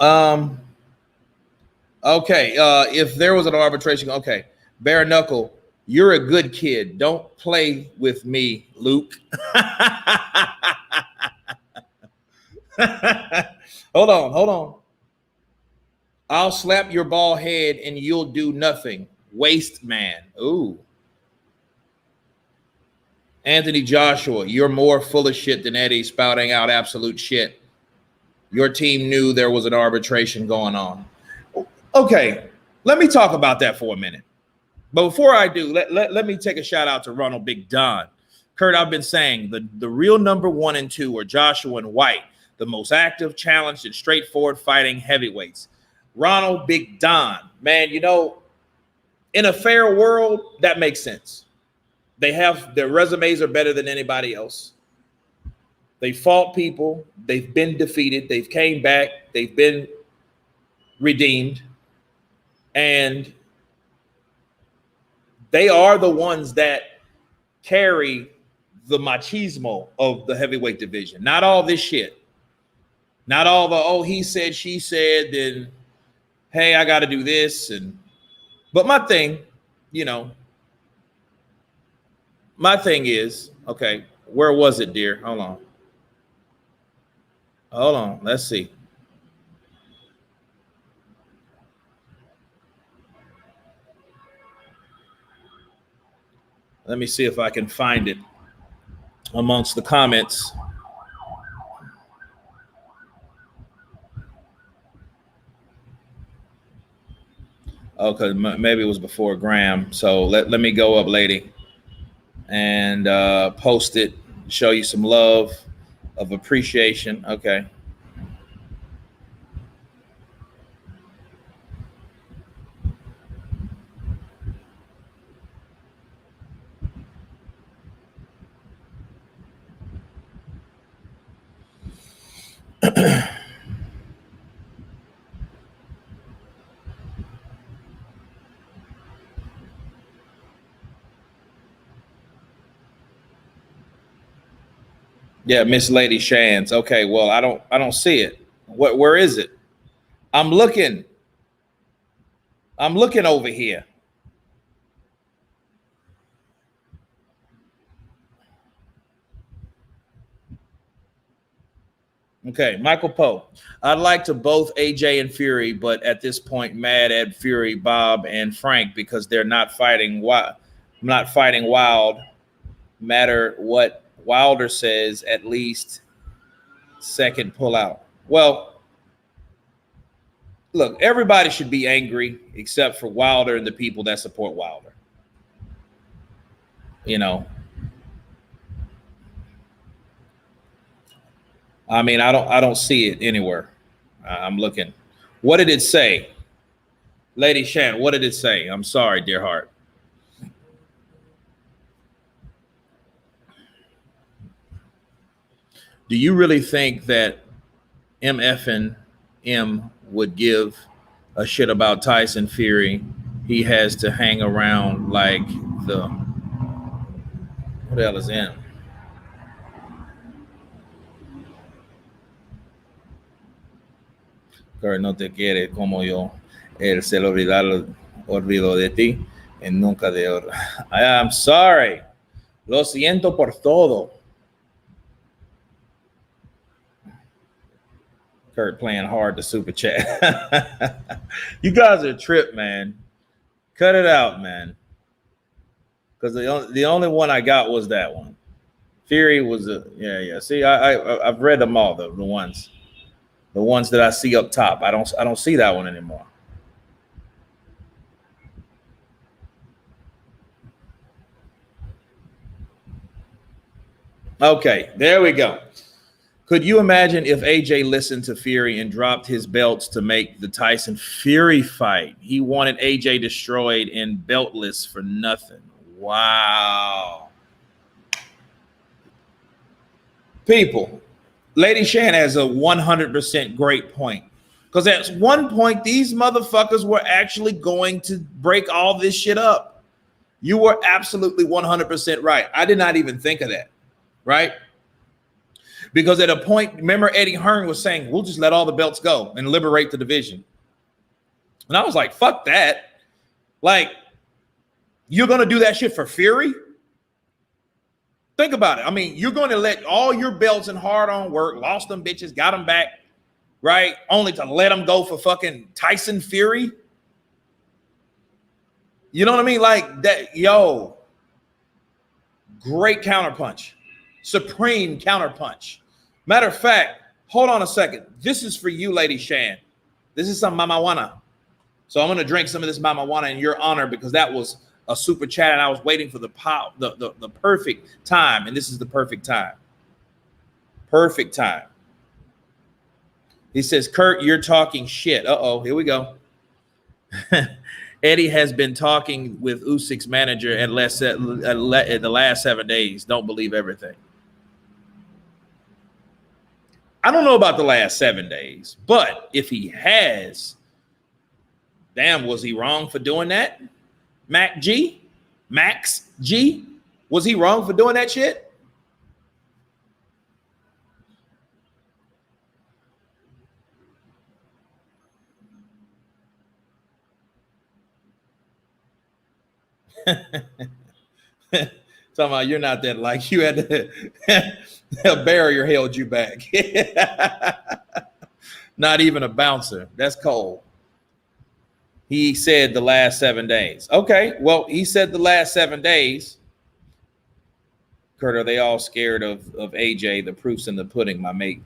okay. If there was an arbitration, okay. Bare knuckle, you're a good kid. Don't play with me, Luke. Hold on. I'll slap your bald head and you'll do nothing. Waste man. Ooh. Anthony Joshua, you're more full of shit than Eddie, spouting out absolute shit. Your team knew there was an arbitration going on. Okay, let me talk about that for a minute. But before I do, let me take a shout out to Ronald Big Don. Kurt, I've been saying the real number 1 and 2 are Joshua and White, the most active, challenged, and straightforward fighting heavyweights. Ronald Big Don, man, you know, in a fair world, that makes sense. They have their resumes are better than anybody else. They fought people, they've been defeated, they've came back, they've been redeemed, and they are the ones that carry the machismo of the heavyweight division. Not all this shit. Not all the, oh, he said, she said, then, hey, I got to do this. But my thing, you know, my thing is, okay, where was it, dear? Hold on. Let's see. Let me see if I can find it amongst the comments. Okay, maybe it was before Graham. So let me go up, lady, and post it, show you some love of appreciation. Okay. Yeah, Miss Lady Shands. Okay, well, I don't see it. Where is it? I'm looking. I'm looking over here. Okay, Michael Poe. I'd like to both AJ and Fury, but at this point, mad at Fury, Bob, and Frank because they're not fighting wild. Not fighting wild. Matter what Wilder says, at least second pull out. Well, look, everybody should be angry except for Wilder and the people that support Wilder. You know, I mean, I don't see it anywhere. I'm looking. What did it say? Lady Shan, what did it say? I'm sorry, dear heart. Do you really think that MF and M would give a shit about Tyson Fury? He has to hang around like the what the hell is M? Kurt no te quiere como yo. Él se lo olvidó de ti en nunca de oro. I'm sorry. Lo siento por todo. Kurt playing hard to super chat. You guys are a trip, man. Cut it out, man. Because the only one I got was that one. Fury was a yeah. See, I've read them all, the ones that I see up top. I don't see that one anymore. Okay, there we go. Could you imagine if AJ listened to Fury and dropped his belts to make the Tyson Fury fight? He wanted AJ destroyed and beltless for nothing. Wow. People, Lady Shan has a 100% great point. Because at one point, these motherfuckers were actually going to break all this shit up. You were absolutely 100% right. I did not even think of that, right? Because at a point, remember Eddie Hearn was saying, we'll just let all the belts go and liberate the division. And I was like, fuck that. Like, you're going to do that shit for Fury? Think about it. I mean, you're going to let all your belts and hard-on work, lost them bitches, got them back, right? Only to let them go for fucking Tyson Fury? You know what I mean? Like that, yo. Great counterpunch. Supreme counterpunch. Matter of fact, hold on a second. This is for you, Lady Shan. This is some mamawana. So I'm going to drink some of this mamawana in your honor because that was a super chat and I was waiting for the perfect time. And this is the perfect time. Perfect time. He says, Kurt, you're talking shit. Uh-oh, here we go. Eddie has been talking with Usyk's manager at the last 7 days. Don't believe everything. I don't know about the last 7 days, but if he has, damn, was he wrong for doing that? Max G, was he wrong for doing that shit? Talking about you're not that like you had to, a barrier held you back. Not even a bouncer. That's cold. He said the last 7 days. Okay, well, he said the last 7 days. Kurt, are they all scared of AJ? The proof's in the pudding, my mate.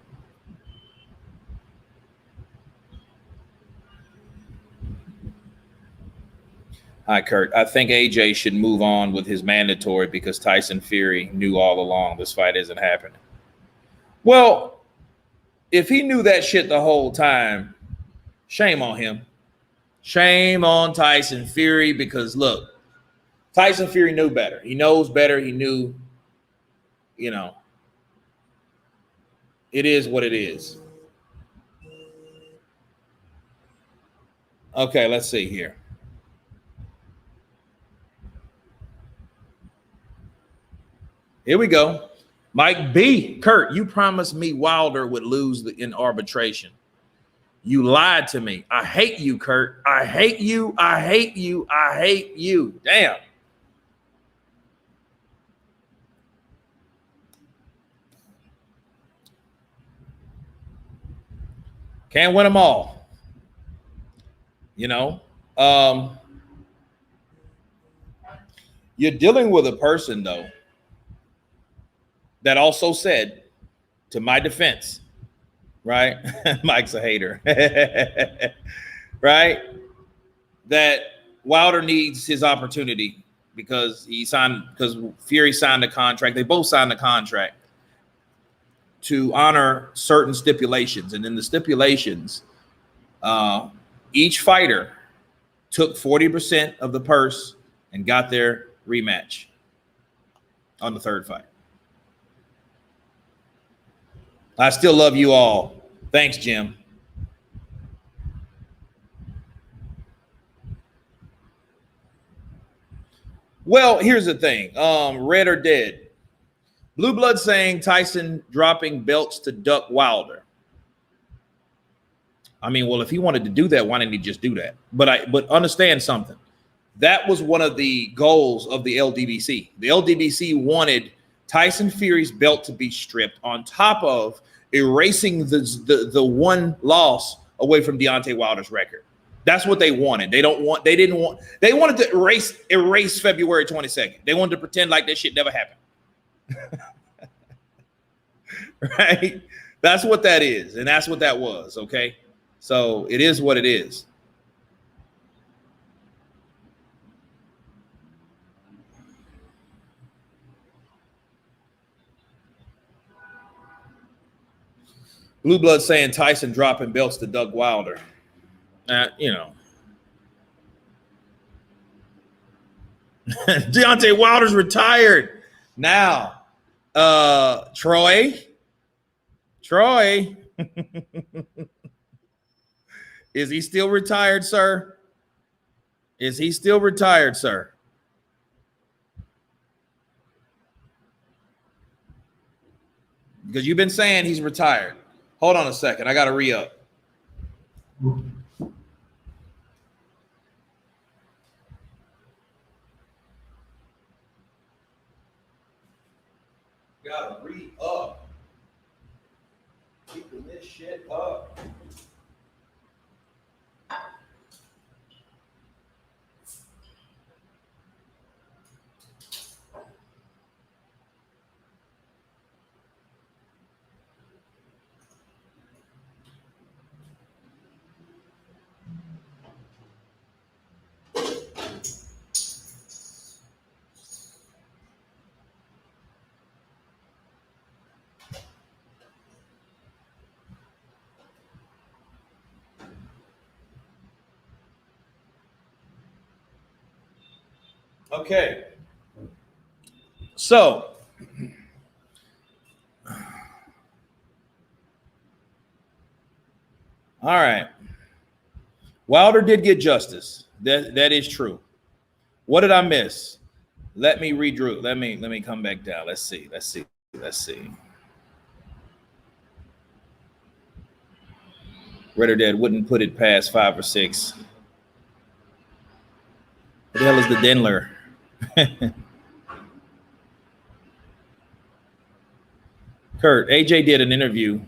Hi, Kurt. I think AJ should move on with his mandatory because Tyson Fury knew all along this fight isn't happening. Well, if he knew that shit the whole time, shame on him. Shame on Tyson Fury because, look, Tyson Fury knew better. He knows better. He knew, you know, it is what it is. Okay, let's see here. Here we go. Mike B. Kurt, you promised me Wilder would lose in arbitration. You lied to me. I hate you, Kurt. I hate you. I hate you. I hate you. Damn. Can't win them all. You know, you're dealing with a person, though, that also said, to my defense, right? Mike's a hater, right? That Wilder needs his opportunity because Fury signed a contract. They both signed a contract to honor certain stipulations. And in the stipulations, each fighter took 40% of the purse and got their rematch on the third fight. I still love you all. Thanks, Jim. Well, here's the thing. Red or dead. Blue Blood saying Tyson dropping belts to duck Wilder. I mean, well, if he wanted to do that, why didn't he just do that? But understand something. That was one of the goals of the LDBC. The LDBC wanted Tyson Fury's belt to be stripped on top of erasing the one loss away from Deontay Wilder's record. That's what they wanted. They wanted to erase February 22nd. They wanted to pretend like that shit never happened. Right? That's what that is. And that's what that was. Okay. So it is what it is. Blue Blood saying Tyson dropping belts to Doug Wilder. You know. Deontay Wilder's retired now. Troy. Is he still retired, sir? Is he still retired, sir? Because you've been saying he's retired. Hold on a second. I got to re-up. Got to re-up. Keeping this shit up. Okay. So, all right. Wilder did get justice. That is true. What did I miss? Let me redrew. Let me come back down. Let's see. Red or Dead wouldn't put it past 5 or 6. What the hell is the Denler? Kurt, AJ did an interview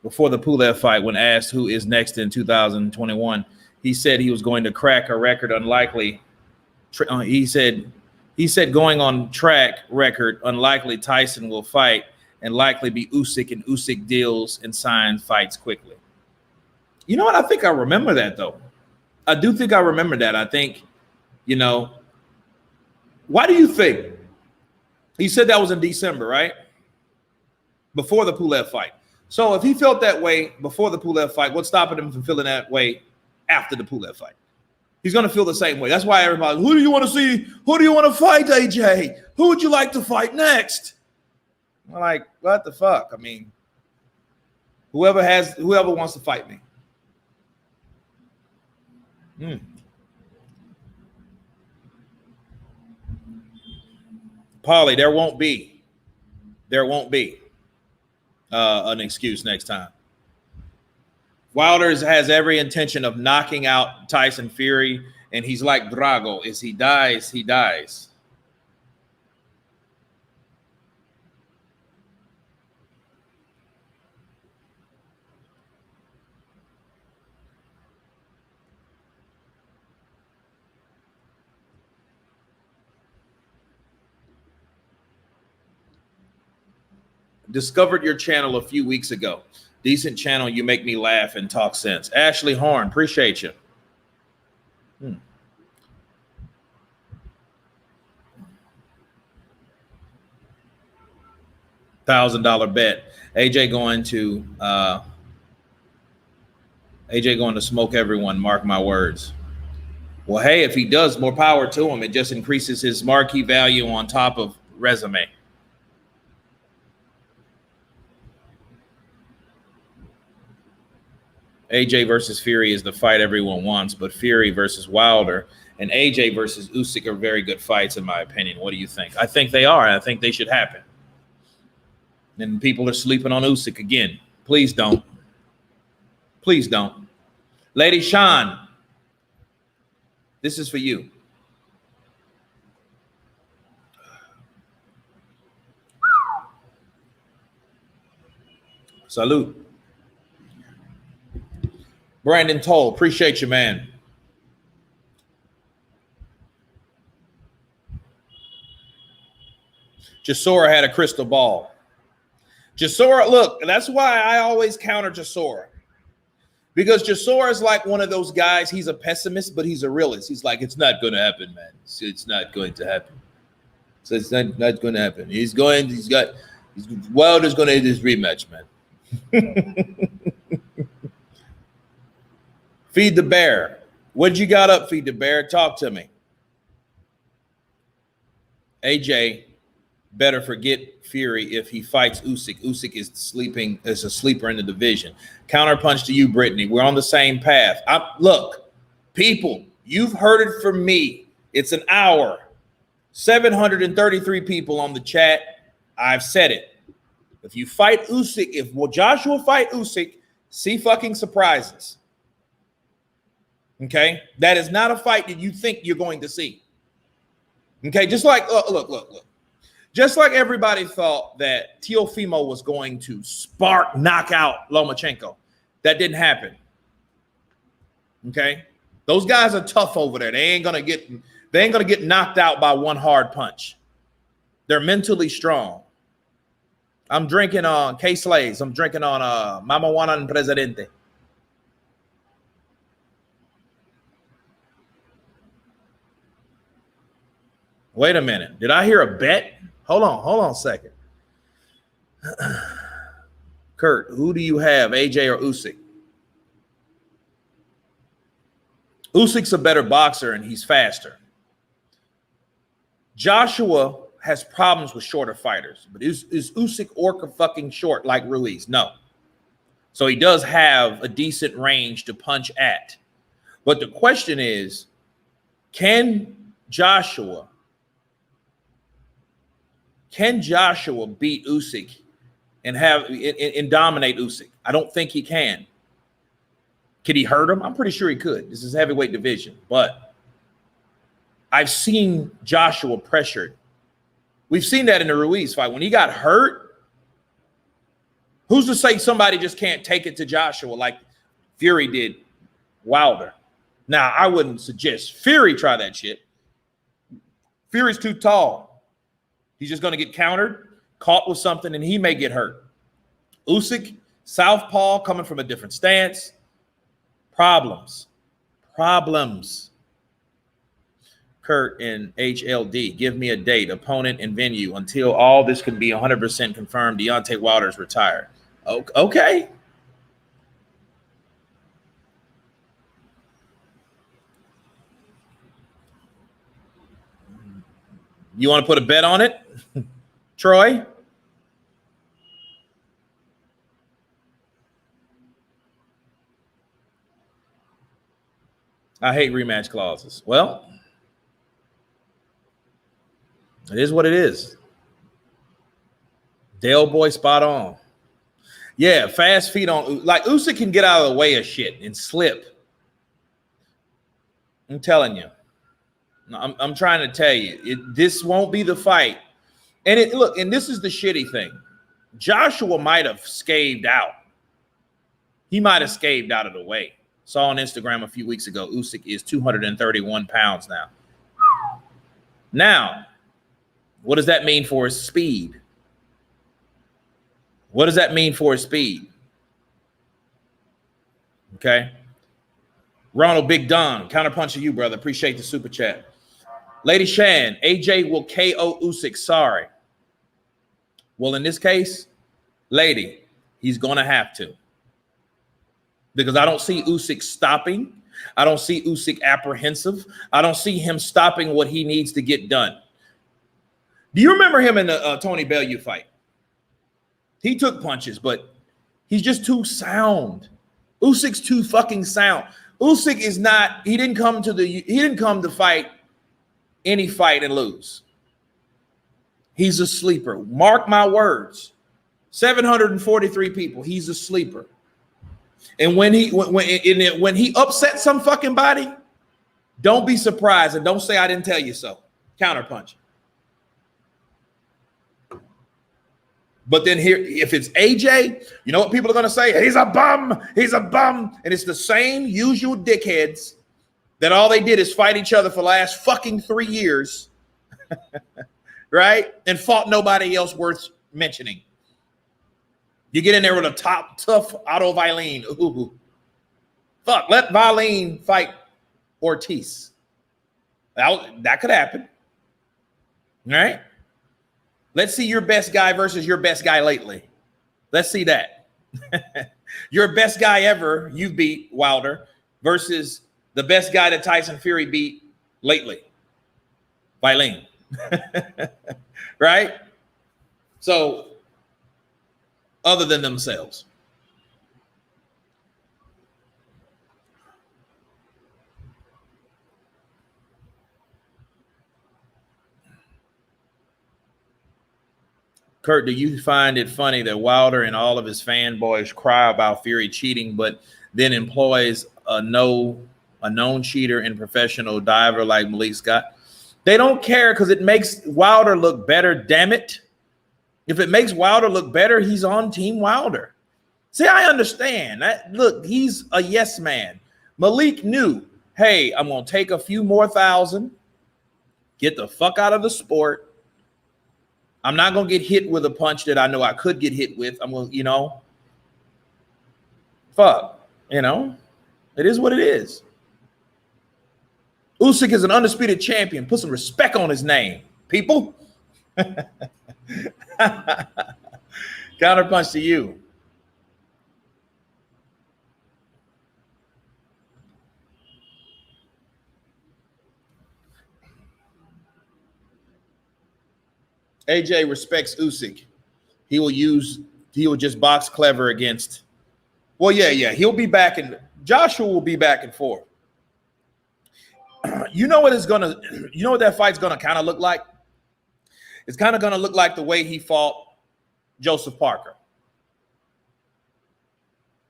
before the Pulev fight when asked who is next in 2021. He said he was going to crack a record unlikely. He said going on track record unlikely Tyson will fight and likely be Usyk, and Usyk deals and signs fights quickly. You know what? I think I remember that, though. I do think I remember that. I think, you know, why do you think? He said that was in December, right? Before the Pulev fight. So if he felt that way before the Pulev fight, what's stopping him from feeling that way after the Pulev fight? He's going to feel the same way. That's why everybody, who do you want to see? Who do you want to fight, AJ? Who would you like to fight next? I'm like, what the fuck? I mean, whoever wants to fight me. Paulie, there won't be an excuse next time. Wilder has every intention of knocking out Tyson Fury, and he's like Drago. As he dies, he dies. Discovered your channel a few weeks ago. Decent channel. You make me laugh and talk sense. Ashley Horn, appreciate you. $1,000 bet. AJ going to smoke everyone. Mark my words. Well, hey, if he does, more power to him. It just increases his marquee value on top of resume. AJ versus Fury is the fight everyone wants, but Fury versus Wilder and AJ versus Usyk are very good fights, in my opinion. What do you think? I think they are. I think they should happen. And people are sleeping on Usyk again. Please don't. Please don't. Lady Sean, this is for you. Salute. Brandon Toll, appreciate you, man. Chisora had a crystal ball. Chisora, look, that's why I always counter Chisora. Because Chisora is like one of those guys, he's a pessimist, but he's a realist. He's like, it's not going to happen, man. It's not going to happen. So it's not going to happen. Wilder's going to hit his rematch, man. Feed the bear. What you got up, Feed the Bear? Talk to me. AJ better forget Fury if he fights Usyk. Usyk is a sleeper in the division. Counterpunch to you, Brittany. We're on the same path. Look, people, you've heard it from me. It's an hour. 733 people on the chat. I've said it. If you fight Usyk, if Joshua fight Usyk, see fucking surprises. Okay? That is not a fight that you think you're going to see. Okay? Just like, look. Just like everybody thought that Teofimo was going to knock out Lomachenko. That didn't happen. Okay? Those guys are tough over there. They ain't gonna get knocked out by one hard punch. They're mentally strong. I'm drinking on K-Slays. I'm drinking on Mama Juana and Presidente. Wait a minute. Did I hear a bet? Hold on a second. Kurt, who do you have, AJ or Usyk? Usyk's a better boxer and he's faster. Joshua has problems with shorter fighters, but is Usyk orca fucking short like Ruiz? No. So he does have a decent range to punch at. But the question is, can Joshua beat Usyk and dominate Usyk? I don't think he can. Could he hurt him? I'm pretty sure he could. This is heavyweight division. But I've seen Joshua pressured. We've seen that in the Ruiz fight. When he got hurt, who's to say somebody just can't take it to Joshua like Fury did Wilder? Now, I wouldn't suggest Fury try that shit. Fury's too tall. He's just going to get countered, caught with something, and he may get hurt. Usyk, southpaw, coming from a different stance. Problems. Kurt and HLD, give me a date, opponent, and venue until all this can be 100% confirmed. Deontay Wilder's retired. Okay. You want to put a bet on it, Troy? I hate rematch clauses. Well, it is what it is. Dale boy spot on. Yeah, fast feet on. Like Usyk can get out of the way of shit and slip. I'm telling you. I'm trying to tell you. This won't be the fight. And and this is the shitty thing. Joshua might have scaved out. He might have scaved out of the way. Saw on Instagram a few weeks ago, Usyk is 231 pounds now. Now, what does that mean for his speed? What does that mean for his speed? Okay. Ronald Big Don, counterpunching you, brother. Appreciate the super chat. Lady Shan, AJ will KO Usyk. Sorry. Well, in this case, lady, he's going to have to. Because I don't see Usyk stopping. I don't see Usyk apprehensive. I don't see him stopping what he needs to get done. Do you remember him in the Tony Bellew fight? He took punches, but he's just too sound. Usyk's too fucking sound. Usyk is not. He didn't come to fight any fight and lose. He's a sleeper. Mark my words. 743 people. He's a sleeper. And when he upsets some fucking body, don't be surprised and don't say I didn't tell you so. Counterpunch. But then here, if it's AJ, you know what people are going to say? He's a bum. He's a bum. And it's the same usual dickheads that all they did is fight each other for the last fucking 3 years, right? And fought nobody else worth mentioning. You get in there with a tough Otto Vailene. Ooh. Fuck, let Vailene fight Ortiz. That could happen. All right? Let's see your best guy versus your best guy lately. Let's see that. Your best guy ever, you beat Wilder, versus the best guy that Tyson Fury beat lately, Weilin. Right? So, other than themselves. Kurt, do you find it funny that Wilder and all of his fanboys cry about Fury cheating, but then employs a known cheater and professional diver like Malik Scott? They don't care because it makes Wilder look better, damn it. If it makes Wilder look better, he's on Team Wilder. See, I understand. Look, he's a yes man. Malik knew, hey, I'm going to take a few more thousand, get the fuck out of the sport. I'm not going to get hit with a punch that I know I could get hit with. I'm going to, fuck, it is what it is. Usyk is an undisputed champion. Put some respect on his name, people. Counterpunch to you. AJ respects Usyk. He will just box clever against. Well, yeah. He'll be back, and Joshua will be back and forth. You know what that fight's gonna kind of look like? It's kind of gonna look like the way he fought Joseph Parker.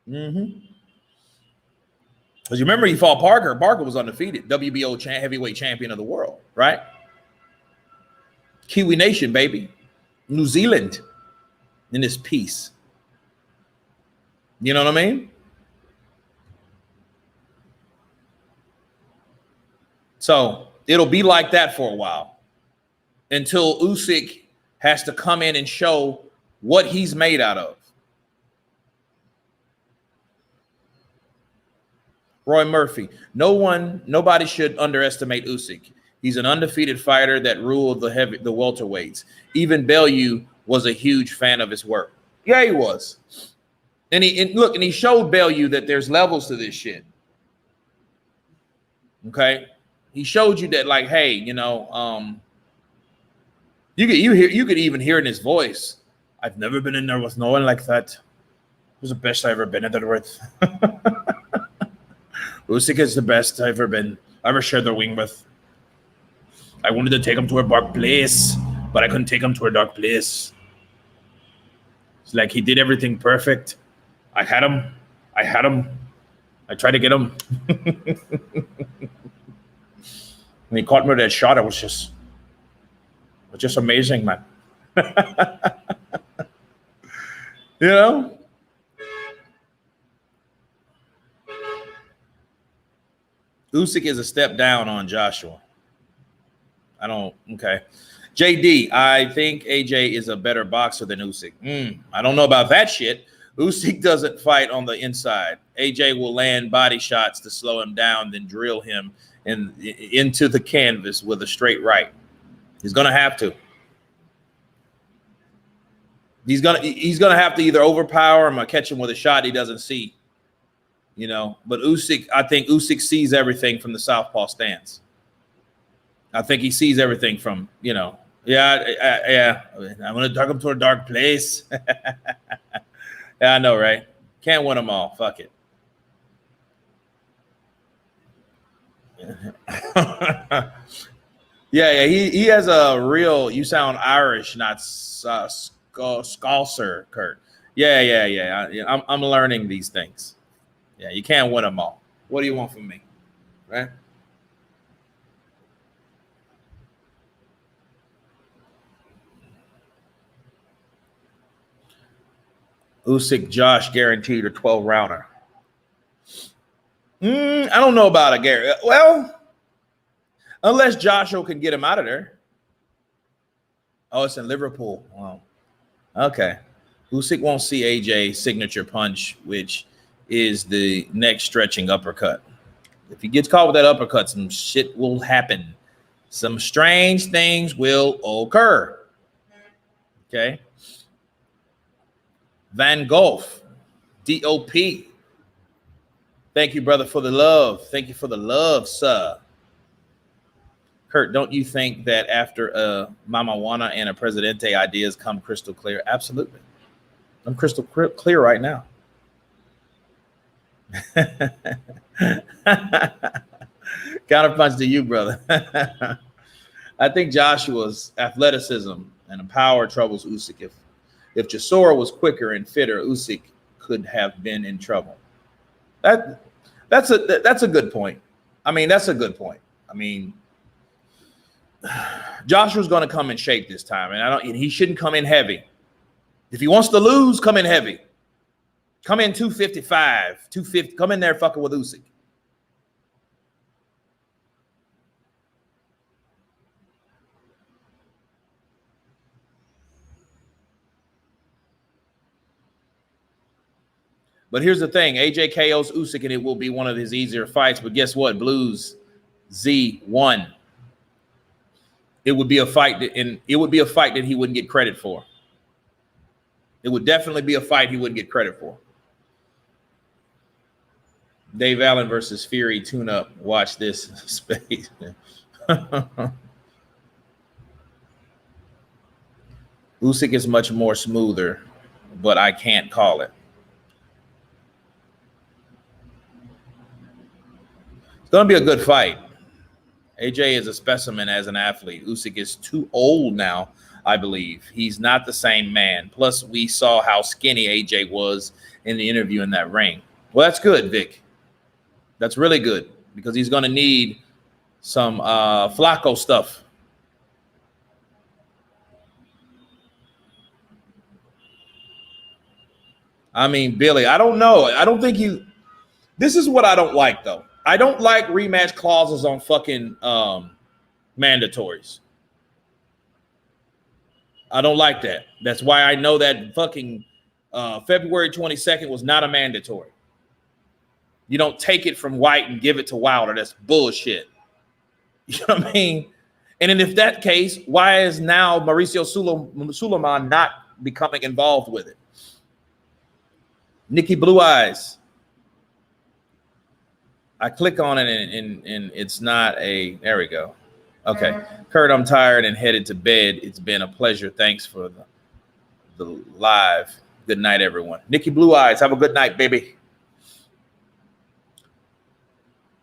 Because you remember he fought Parker. Parker was undefeated, WBO heavyweight champion of the world, right? Kiwi Nation, baby. New Zealand in this piece. You know what I mean? So it'll be like that for a while until Usyk has to come in and show what he's made out of. Roy Murphy. Nobody should underestimate Usyk. He's an undefeated fighter that ruled the welterweights. Even Bellew was a huge fan of his work. Yeah, he was. And he showed Bellew that there's levels to this shit. Okay? He showed you that, like, hey, you could even hear in his voice, I've never been in there with no one like that. It was the best I've ever been in there with. Usyk is the best I've ever shared the ring with. I wanted to take him to a dark place, but I couldn't take him to a dark place. It's like he did everything perfect. I had him. I tried to get him. When he caught me with that shot, it was just amazing, man. Usyk is a step down on Joshua. Okay. JD, I think AJ is a better boxer than Usyk. I don't know about that shit. Usyk doesn't fight on the inside. AJ will land body shots to slow him down, then drill him into the canvas with a straight right. He's gonna have to. He's gonna have to either overpower him or catch him with a shot he doesn't see. But Usyk, I think Usyk sees everything from the southpaw stance. I think he sees everything from, I'm gonna talk him to a dark place. Yeah, I know, right? Can't win them all. Fuck it. Yeah. He has a real. You sound Irish, not Scalser, Kurt. Yeah. I'm learning these things. Yeah, you can't win them all. What do you want from me, right? Usyk, Josh guaranteed a 12-rounder. I don't know about a Gary. Well, unless Joshua can get him out of there. Oh, it's in Liverpool. Wow. Okay. Usyk won't see AJ's signature punch, which is the neck stretching uppercut. If he gets caught with that uppercut, some shit will happen. Some strange things will occur. Okay. Van Gogh. DOP. Thank you, brother, for the love. Thank you for the love, sir. Kurt, don't you think that after Mama Juana and a Presidente ideas come crystal clear? Absolutely. I'm crystal clear right now. Counterpunch to you, brother. I think Joshua's athleticism and power troubles Usyk. If Chisora was quicker and fitter, Usyk could have been in trouble. That's a good point. I mean, that's a good point. I mean, Joshua's going to come in shape this time, and he shouldn't come in heavy. If he wants to lose, come in heavy. Come in 255, 250. Come in there fucking with Usyk. But here's the thing: AJ KO's Usyk, and it will be one of his easier fights. But guess what? Blues Z won. It would be a fight that he wouldn't get credit for. It would definitely be a fight he wouldn't get credit for. Dave Allen versus Fury tune-up. Watch this space. Usyk is much more smoother, but I can't call it. It's going to be a good fight. AJ is a specimen as an athlete. Usyk is too old now, I believe. He's not the same man. Plus, we saw how skinny AJ was in the interview in that ring. Well, that's good, Vic. That's really good because he's going to need some Flacco stuff. I mean, Billy, I don't know. I don't think you – this is what I don't like, though. I don't like rematch clauses on fucking mandatories. I don't like that. That's why I know that fucking February 22nd was not a mandatory. You don't take it from White and give it to Wilder. That's bullshit. You know what I mean? And then if that case, why is now Mauricio Suleiman not becoming involved with it? Nikki Blue Eyes. I click on it and it's not a, there we go. Okay. Kurt, I'm tired and headed to bed. It's been a pleasure. Thanks for the live. Good night, everyone. Nikki Blue Eyes, have a good night, baby.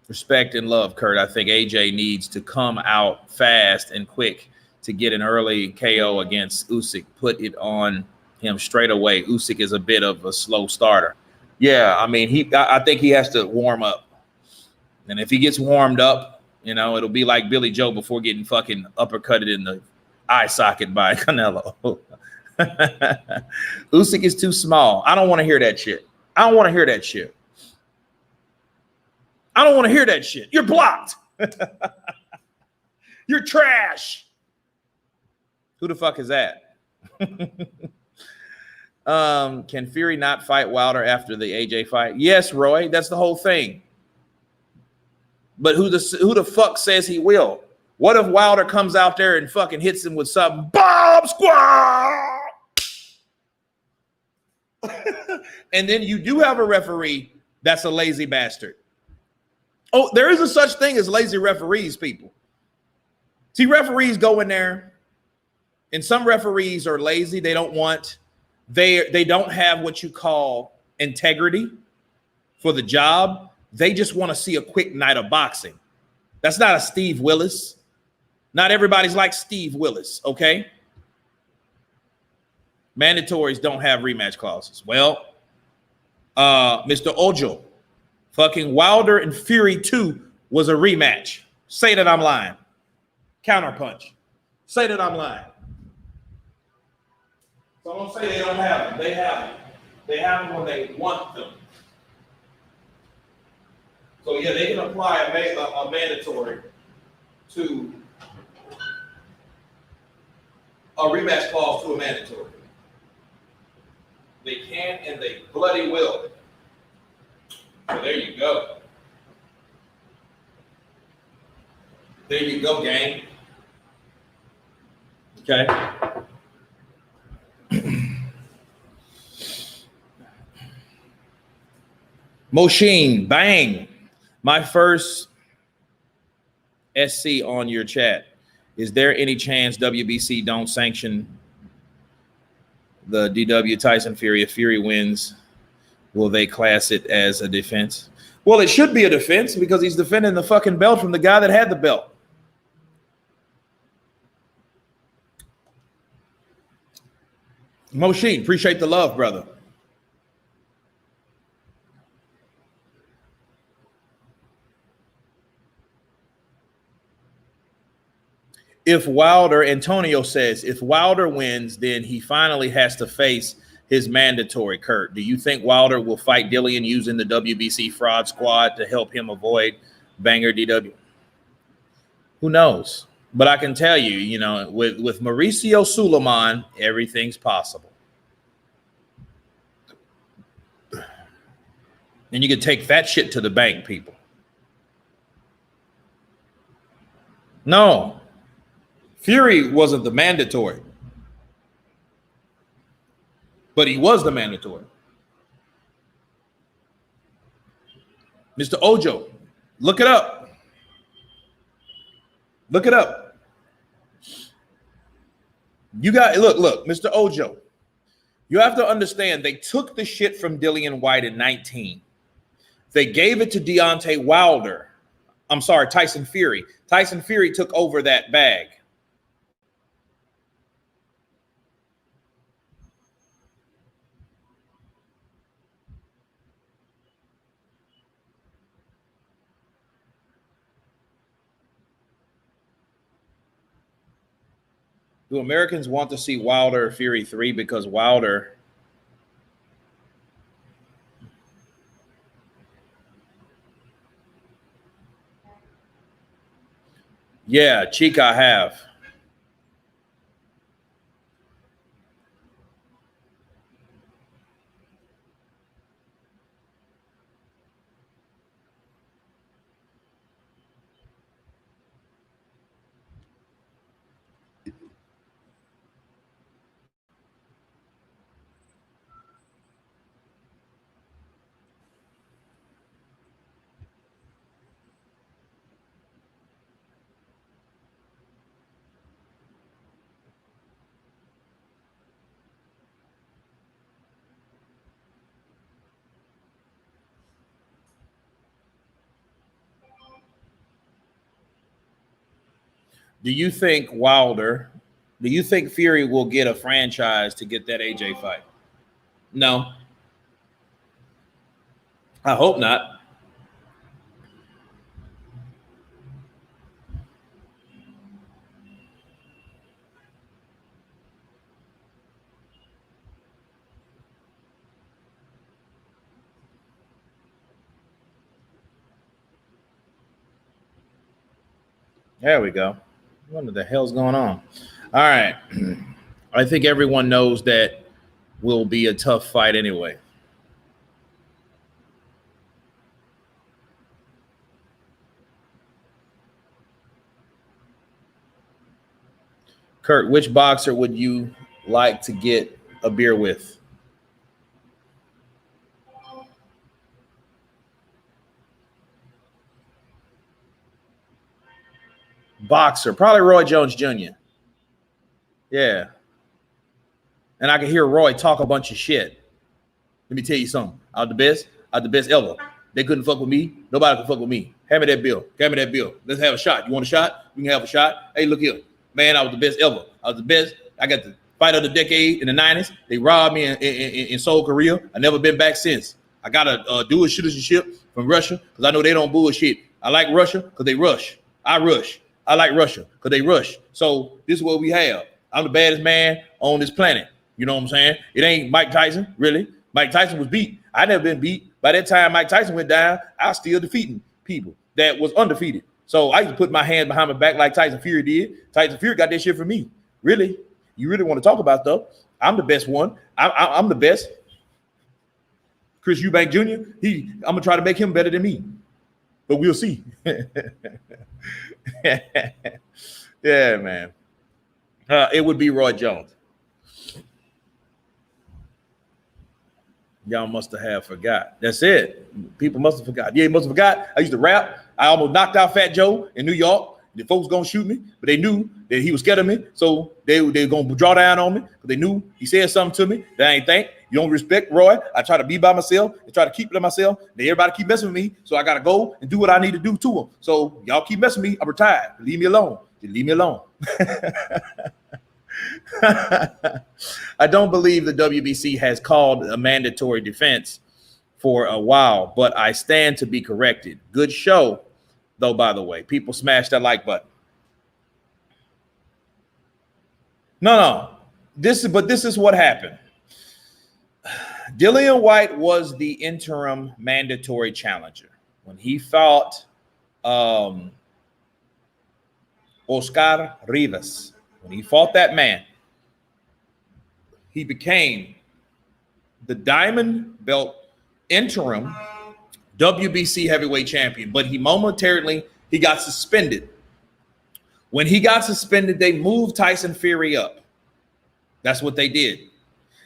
Respect and love, Kurt. I think AJ needs to come out fast and quick to get an early KO against Usyk. Put it on him straight away. Usyk is a bit of a slow starter. Yeah, I mean, I think he has to warm up. And if he gets warmed up, you know, it'll be like Billy Joe before getting fucking uppercutted in the eye socket by Canelo. Usyk is too small. I don't want to hear that shit. I don't want to hear that shit. I don't want to hear that shit. You're blocked. You're trash. Who the fuck is that? Can Fury not fight Wilder after the AJ fight? Yes, Roy. That's the whole thing. But who the fuck says he will? What if Wilder comes out there and fucking hits him with something? Bob Squad! And then you do have a referee that's a lazy bastard. Oh, there is a such thing as lazy referees, people. See, referees go in there, and some referees are lazy. They don't have what you call integrity for the job. They just want to see a quick night of boxing. That's not a Steve Willis. Not everybody's like Steve Willis, okay? Mandatories don't have rematch clauses. Well, Mr. Ojo, fucking Wilder and Fury 2 was a rematch. Say that I'm lying. Counterpunch. Say that I'm lying. So don't say they don't have them. They have them. They have them when they want them. So yeah, they can apply a mandatory to a rematch clause to a mandatory. They can and they bloody will. So there you go. There you go, gang. Okay. Moshin, bang. My first SC on your chat. Is there any chance WBC don't sanction the DW Tyson Fury? If Fury wins, will they class it as a defense? Well, it should be a defense because he's defending the fucking belt from the guy that had the belt. Moshin, appreciate the love, brother. If Wilder, Antonio says, if Wilder wins, then he finally has to face his mandatory. Kurt, do you think Wilder will fight Dillian using the WBC fraud squad to help him avoid Banger DW? Who knows? But I can tell you, you know, with Mauricio Suleiman, everything's possible. And you can take that shit to the bank, people. No. Fury wasn't the mandatory, but he was the mandatory. Mr. Ojo, look it up. Look it up. You got, look, Mr. Ojo, you have to understand they took the shit from Dillian White in 19. They gave it to Deontay Wilder. I'm sorry, Tyson Fury. Tyson Fury took over that bag. Do Americans want to see Wilder Fury 3 because Wilder? Yeah, Cheek, I have. Do you think Fury will get a franchise to get that AJ fight? No. I hope not. There we go. What the hell's going on? All right. I think everyone knows that will be a tough fight anyway. Kurt, which boxer would you like to get a beer with? Boxer, probably Roy Jones Jr. Yeah. And I can hear Roy talk a bunch of shit. Let me tell you something. I was the best ever. They couldn't fuck with me. Nobody could fuck with me. Hand me that bill. Give me that bill. Let's have a shot. You want a shot? We can have a shot. Hey, look here. Man, I was the best ever. I was the best. I got the fight of the decade in the 90s. They robbed me in Seoul, Korea. I never been back since. I got a dual citizenship from Russia because I know they don't bullshit. I like Russia because they rush. I rush. I like Russia because they rush. So this is what we have. I'm the baddest man on this planet. You know what I'm saying? It ain't Mike Tyson, really. Mike Tyson was beat. I never been beat. By that time Mike Tyson went down, I was still defeating people that was undefeated. So I used to put my hands behind my back like Tyson Fury did. Tyson Fury got that shit from me. Really? You really want to talk about stuff? I'm the best one. I'm the best. Chris Eubank Jr., I'm going to try to make him better than me. But we'll see. Yeah, man. It would be Roy Jones. Y'all must have forgot. That's it. People must have forgot. Yeah, must have forgot. I used to rap. I almost knocked out Fat Joe in New York. The folks gonna shoot me, but they knew that he was scared of me, so they gonna draw down on me. But they knew he said something to me that I ain't think. You don't respect Roy. I try to be by myself and try to keep it to myself. Then everybody keep messing with me, so I gotta go and do what I need to do to them. So y'all keep messing with me. I'm retired. Leave me alone. Just leave me alone. I don't believe the WBC has called a mandatory defense for a while, but I stand to be corrected. Good show, though, by the way. People smash that like button. No. This is what happened. Dillian Whyte was the interim mandatory challenger. When he fought Oscar Rivas, when he fought that man, he became the diamond belt interim WBC heavyweight champion, but he momentarily got suspended. When he got suspended, they moved Tyson Fury up. That's what they did.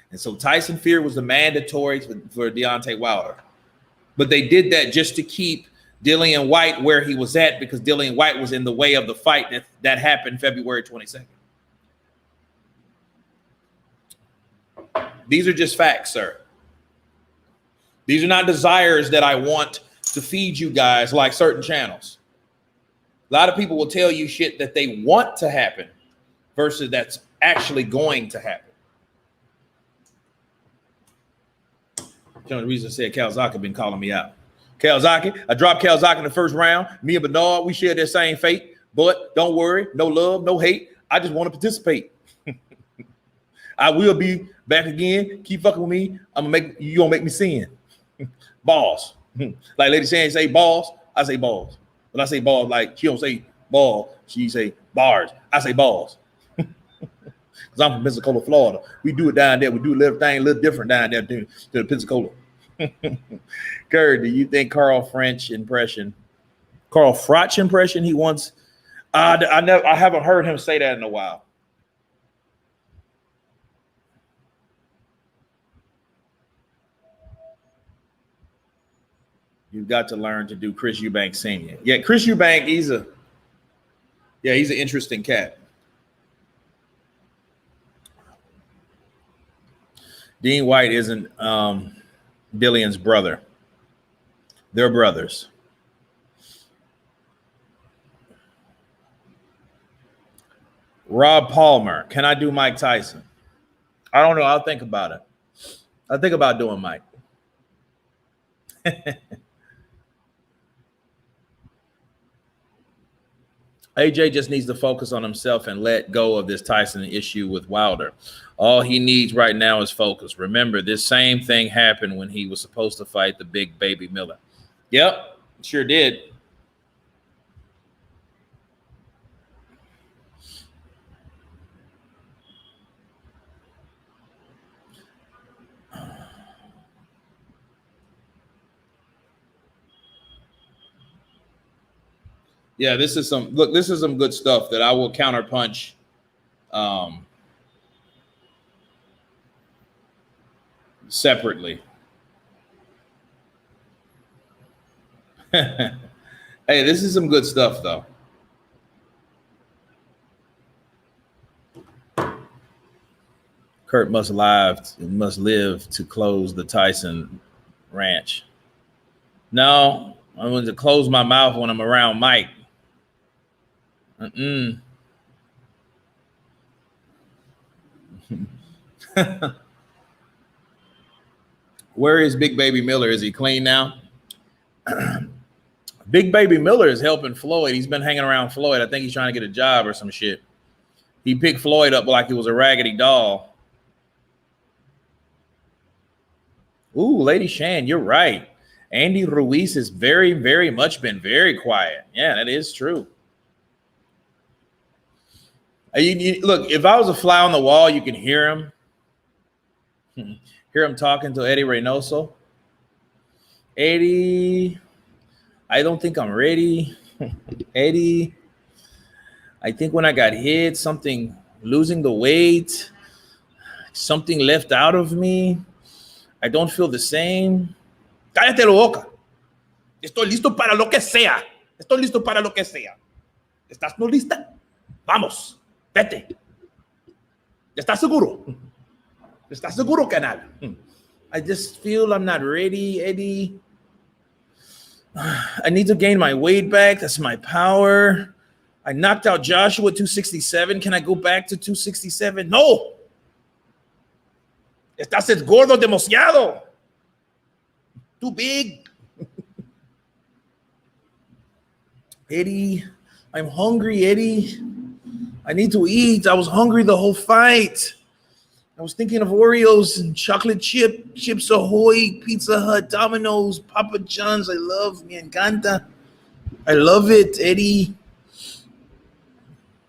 And so Tyson Fury was the mandatory for Deontay Wilder. But they did that just to keep Dillian Whyte where he was at, because Dillian Whyte was in the way of the fight that happened February 22nd. These are just facts, sir. These are not desires that I want to feed you guys like certain channels. A lot of people will tell you shit that they want to happen versus that's actually going to happen. The reason I said Calzaki been calling me out. Calzaki, I dropped Calzaki in the first round. Me and Bernard, we share that same fate. But don't worry, no love, no hate. I just want to participate. I will be back again. Keep fucking with me. You gonna make me sin. Balls. Like Lady Shan say balls, I say balls. When I say balls, like she don't say ball, she say bars. I say balls. Because I'm from Pensacola, Florida. We do it down there. We do everything a little different down there to the Pensacola. Kurt, do you think Carl Froch impression he wants? I haven't heard him say that in a while. You've got to learn to do Chris Eubank Sr. Yeah, Chris Eubank, he's an interesting cat. Dean White isn't Dillian's brother. They're brothers. Rob Palmer, can I do Mike Tyson? I don't know. I'll think about it. I'll think about doing Mike. AJ just needs to focus on himself and let go of this Tyson issue with Wilder. All he needs right now is focus. Remember, this same thing happened when he was supposed to fight the big baby Miller. Yep, sure did. Yeah, this is some good stuff that I will counterpunch. Separately. Hey, this is some good stuff, though. Kurt must live to close the Tyson ranch. No, I want to close my mouth when I'm around Mike. Where is Big Baby Miller? Is he clean now? Big Baby Miller is helping Floyd. He's been hanging around Floyd. I think he's trying to get a job or some shit. He picked Floyd up like he was a raggedy doll. Ooh, Lady Shan, you're right. Andy Ruiz has very, very much been very quiet. Yeah, that is true. Look, if I was a fly on the wall, you can hear him. Hear him talking to Eddie Reynoso. Eddie, I don't think I'm ready. Eddie, I think when I got hit, losing the weight, something left out of me. I don't feel the same. Cállate la boca. Estoy listo para lo que sea. Estoy listo para lo que sea. ¿Estás no lista? Vamos, vete. ¿Estás seguro? ¿Estás seguro, canal? I just feel I'm not ready, Eddie. I need to gain my weight back. That's my power. I knocked out Joshua at 267. Can I go back to 267? No. Estás gordo demasiado. Too big. Eddie, I'm hungry, Eddie. I need to eat. I was hungry the whole fight. I was thinking of Oreos and chocolate Chips Ahoy, Pizza Hut, Domino's, Papa John's. I love me encanta. I love it, Eddie.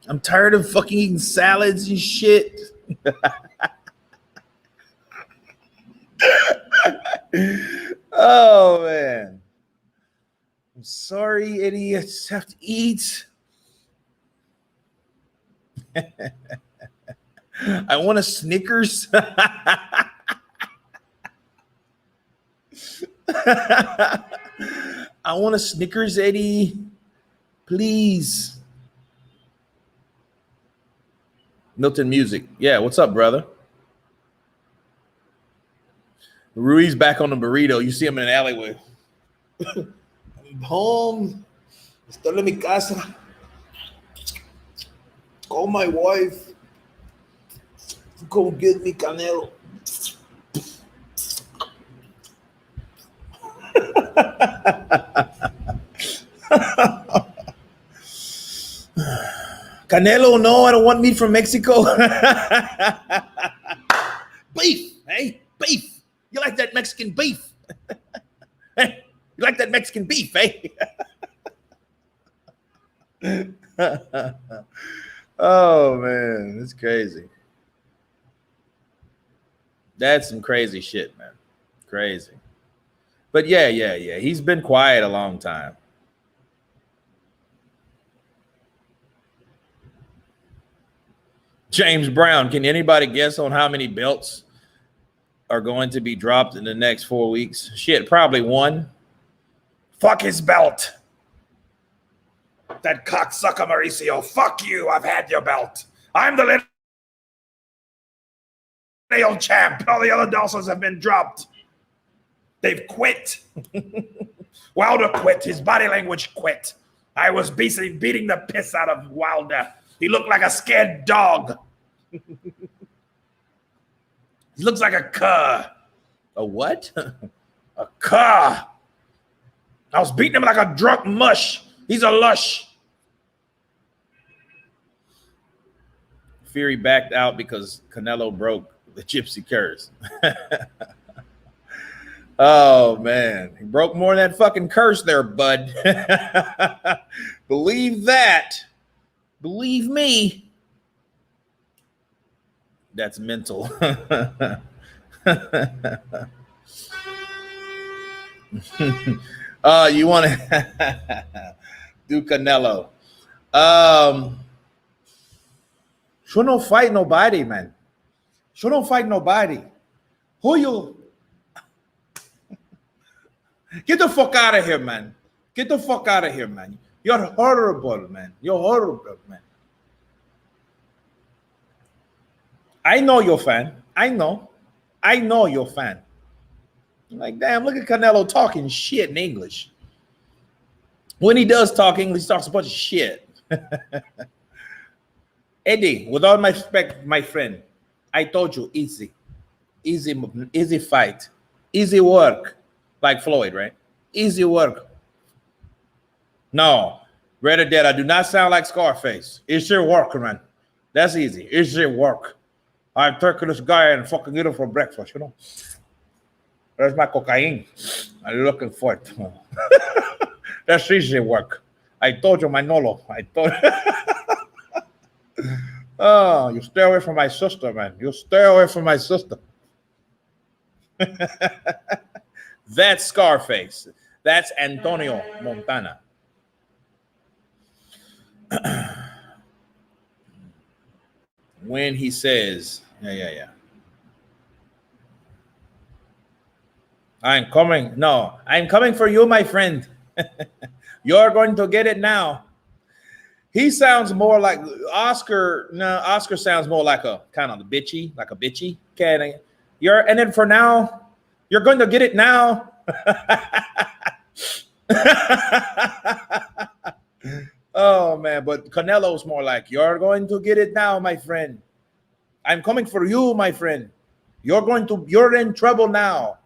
I'm tired of fucking eating salads and shit. Oh, man. I'm sorry, Eddie. I just have to eat. I want a Snickers. I want a Snickers, Eddie. Please. Milton Music. Yeah, what's up, brother? Rui's back on the burrito. You see him in an alleyway. I'm home. Estoy en mi casa. Call my wife. Go get me Canelo. Canelo, no, I don't want meat from Mexico. Beef, hey, beef. You like that Mexican beef? Hey, you like that Mexican beef, eh? Oh, man, it's crazy. That's some crazy shit, man. Crazy. But yeah. He's been quiet a long time. James Brown, can anybody guess on how many belts are going to be dropped in the next 4 weeks? Shit, probably one. Fuck his belt. That cocksucker Mauricio. Fuck you. I've had your belt. I'm the little champ. All the other Dawsons have been dropped. They've quit. Wilder quit. His body language quit. I was beating the piss out of Wilder. He looked like a scared dog. He looks like a cur. A what? A cur. I was beating him like a drunk mush. He's a lush. Fury backed out because Canelo broke the Gypsy curse. Oh, man. He broke more than that fucking curse there, bud. Believe that. Believe me. That's mental. You want to do Canelo. She don't fight nobody, man. She don't fight nobody. Who you? Get the fuck out of here, man. Get the fuck out of here, man. You're horrible, man. You're horrible, man. I know you're a fan. I know you're a fan. Like, damn, look at Canelo talking shit in English. When he does talk English, he talks a bunch of shit. Eddie, with all my respect, my friend, I told you, easy fight, easy work, like Floyd, right? Easy work. No, Red or Dead, I do not sound like Scarface. It's your work, man. That's easy. It's your work. I'm taking this guy and fucking get him for breakfast, you know? There's my cocaine. I'm looking for it. That's easy work. I told you, Manolo. I told you. Oh, you stay away from my sister, man. You stay away from my sister. That's Scarface. That's Antonio Montana. When he says, yeah. I'm coming. No, I'm coming for you, my friend. You're going to get it now. He sounds more like Oscar. No, Oscar sounds more like a kind of bitchy, like a bitchy. Okay, and then for now, you're going to get it now. Oh man, but Canelo's more like, you're going to get it now, my friend. I'm coming for you, my friend. You're in trouble now.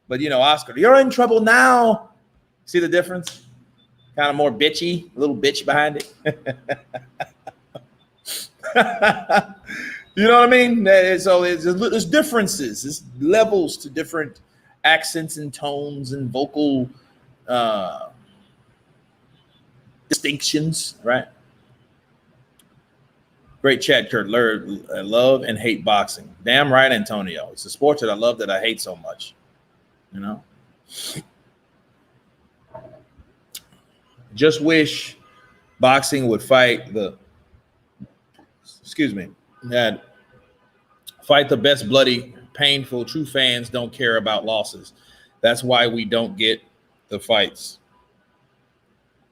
But Oscar, you're in trouble now. See the difference? Kind of more bitchy, a little bitch behind it. You know what I mean? So there's differences, there's levels to different accents and tones and vocal distinctions, right? Great chat, Kurt. Love and hate boxing. Damn right, Antonio. It's a sport that I love that I hate so much. Just wish boxing would fight the best bloody, painful. True fans don't care about losses. That's why we don't get the fights.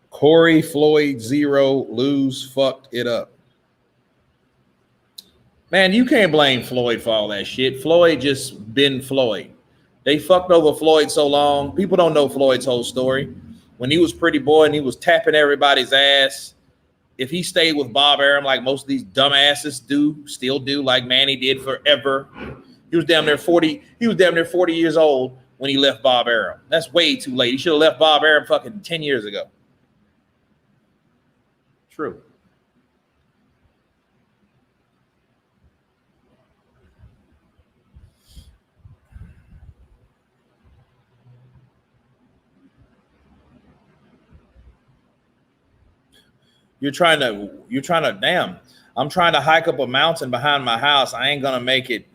Corey Floyd 0 lose fucked it up. Man, you can't blame Floyd for all that shit. Floyd just been Floyd. They fucked over Floyd so long. People don't know Floyd's whole story. When he was pretty boy and he was tapping everybody's ass, if he stayed with Bob Arum like most of these dumbasses still do, like Manny did forever, he was damn near 40. He was damn near 40 years old when he left Bob Arum. That's way too late. He should have left Bob Arum fucking 10 years ago. True. You're trying to, damn, I'm trying to hike up a mountain behind my house. I ain't going to make it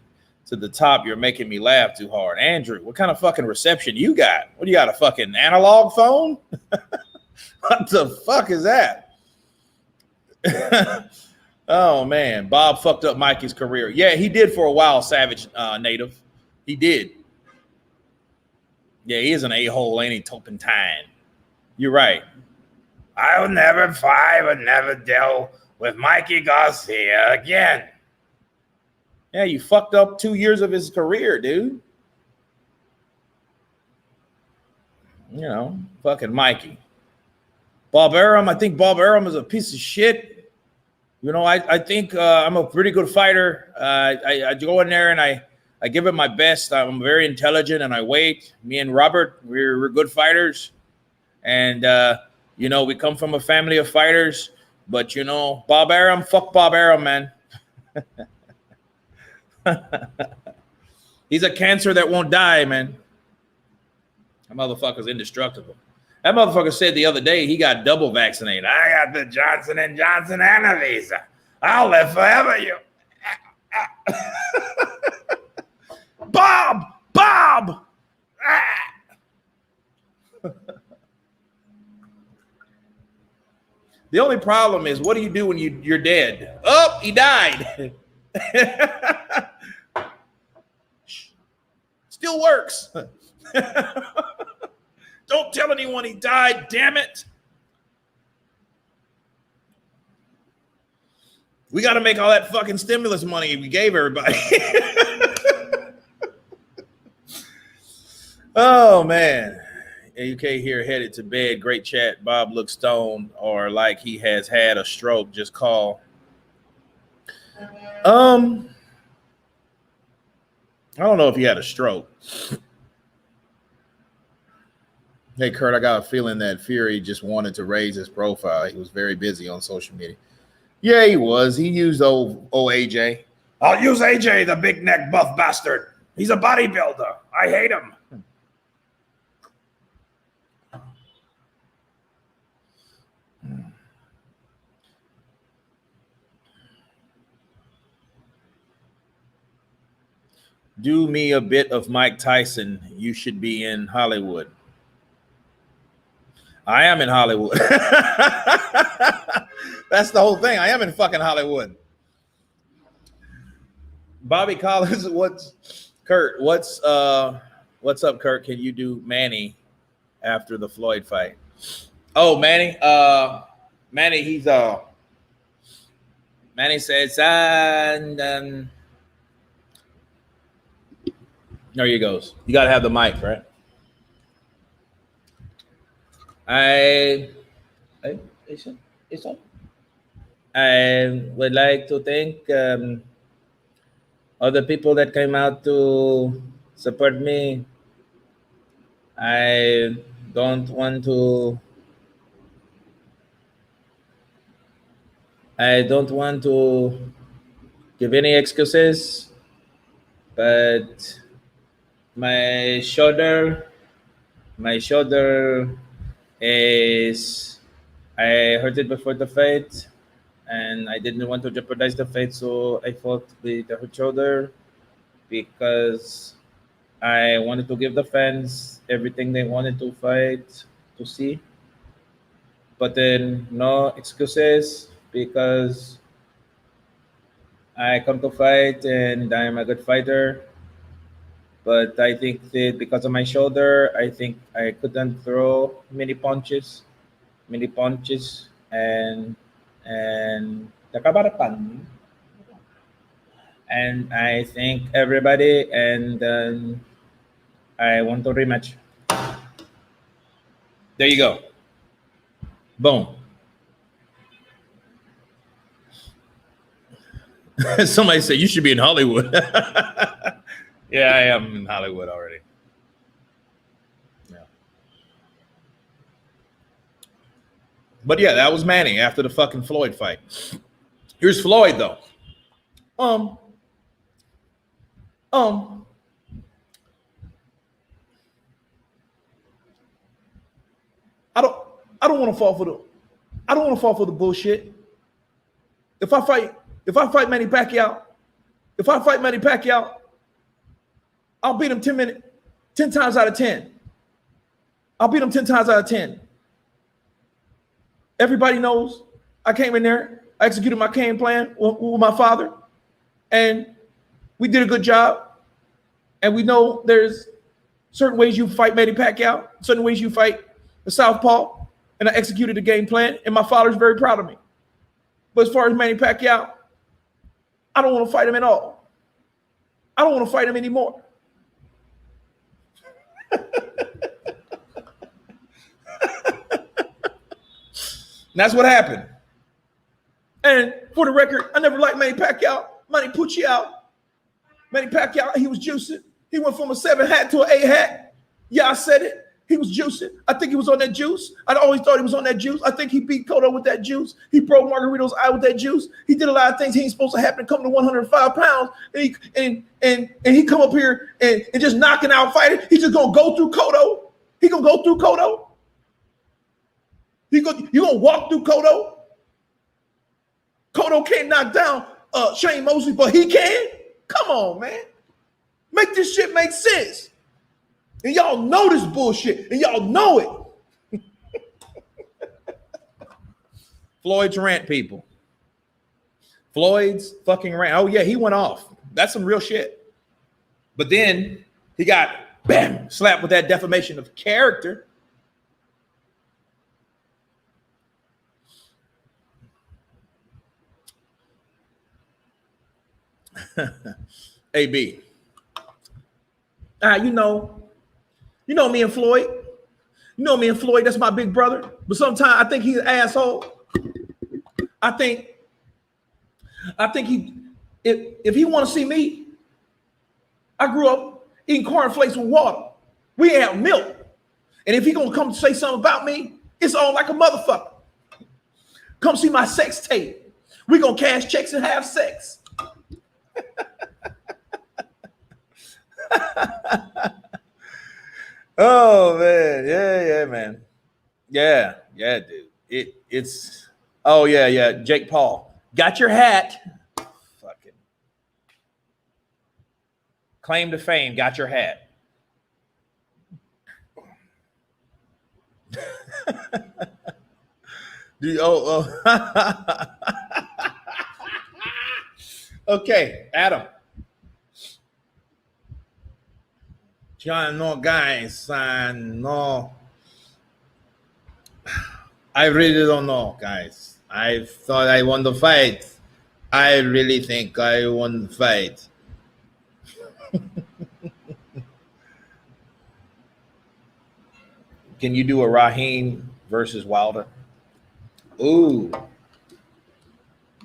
to the top. You're making me laugh too hard. Andrew, what kind of fucking reception you got? What do you got, a fucking analog phone? What the fuck is that? Oh, man. Bob fucked up Mikey's career. Yeah, he did for a while, Savage Native. He did. Yeah, he is an a-hole, ain't he, turpentine? You're right. I would never deal with Mikey Garcia again. Yeah, you fucked up 2 years of his career, dude. Fucking Mikey. Bob Arum, I think Bob Arum is a piece of shit. I think I'm a pretty good fighter. I go in there and I give it my best. I'm very intelligent and I wait. Me and Robert, we're good fighters. And, we come from a family of fighters. But, Bob Arum, fuck Bob Arum, man. He's a cancer that won't die, man. That motherfucker's indestructible. That motherfucker said the other day he got double vaccinated. I got the Johnson & Johnson and a visa. I'll live forever. Bob! The only problem is, what do you do when you're dead? Oh, he died. Still works. Don't tell anyone he died, damn it. We got to make all that fucking stimulus money we gave everybody. Oh, man. UK here headed to bed. Great chat. Bob looks stoned or like he has had a stroke. Just call. I don't know if he had a stroke. Hey, Kurt, I got a feeling that Fury just wanted to raise his profile. He was very busy on social media. Yeah, he was. He used old AJ. I'll use AJ, the big neck buff bastard. He's a bodybuilder. I hate him. Do me a bit of Mike Tyson. You should be in Hollywood. I am in Hollywood. That's the whole thing. I am in fucking Hollywood. Bobby Collins, what's What's up, Kurt? Can you do Manny after the Floyd fight? Oh, Manny. Manny, he's Manny says, and there he goes. You gotta have the mic, right? I it's on. I would like to thank all the people that came out to support me. I don't want to. I don't want to give any excuses, but my shoulder, my shoulder is. I hurt it before the fight, and I didn't want to jeopardize the fight, so I fought with the hurt shoulder because I wanted to give the fans everything they wanted to fight to see. But then no excuses because I come to fight and I'm a good fighter. But I think that because of my shoulder, I think I couldn't throw many punches, and nakabarapan. And I thank everybody, and I want to rematch. There you go. Boom. Somebody said you should be in Hollywood. Yeah, I am in Hollywood already. Yeah. But yeah, that was Manny after the fucking Floyd fight. Here's Floyd though. Um, I don't I don't want to fall for the bullshit. If I fight Manny Pacquiao, I'll beat him 10 times out of 10. I'll beat him 10 times out of 10. Everybody knows I came in there, I executed my game plan with my father, and we did a good job. And we know there's certain ways you fight Manny Pacquiao, certain ways you fight the Southpaw, and I executed the game plan, and my father's very proud of me. But as far as Manny Pacquiao, I don't want to fight him at all. I don't want to fight him anymore. That's what happened. And for the record, I never liked Manny Pacquiao. Manny Pacquiao, he was juicing. He went from a 7 hat to an 8 hat. Yeah, I said it. He was juicing. I think he was on that juice. I always thought he was on that juice. I think he beat Cotto with that juice. He broke Margarito's eye with that juice. He did a lot of things he ain't supposed to happen coming to 105 pounds. And he come up here and just knocking out fighters. He's just going to go through Cotto. He going to go through Cotto. You going to walk through Cotto. Cotto can't knock down Shane Mosley, but he can? Come on, man. Make this shit make sense. And y'all know this bullshit, and y'all know it. Floyd's rant, people. Floyd's fucking rant. Oh, yeah, he went off. That's some real shit. But then he got, bam, slapped with that defamation of character. AB. You know me and Floyd. You know me and Floyd, that's my big brother. But sometimes I think he's an asshole. I think he, if he want to see me, I grew up eating cornflakes with water. We ain't have milk. And if he gonna come say something about me, it's on like a motherfucker. Come see my sex tape. We gonna cash checks and have sex. Oh man, yeah, man, yeah, dude. It's oh yeah. Jake Paul, got your hat. Fucking claim to fame, got your hat. Okay, Adam. No, guys, no. I really don't know, guys. I thought I won the fight. I really think I won the fight. Can you do a Raheem versus Wilder? Ooh.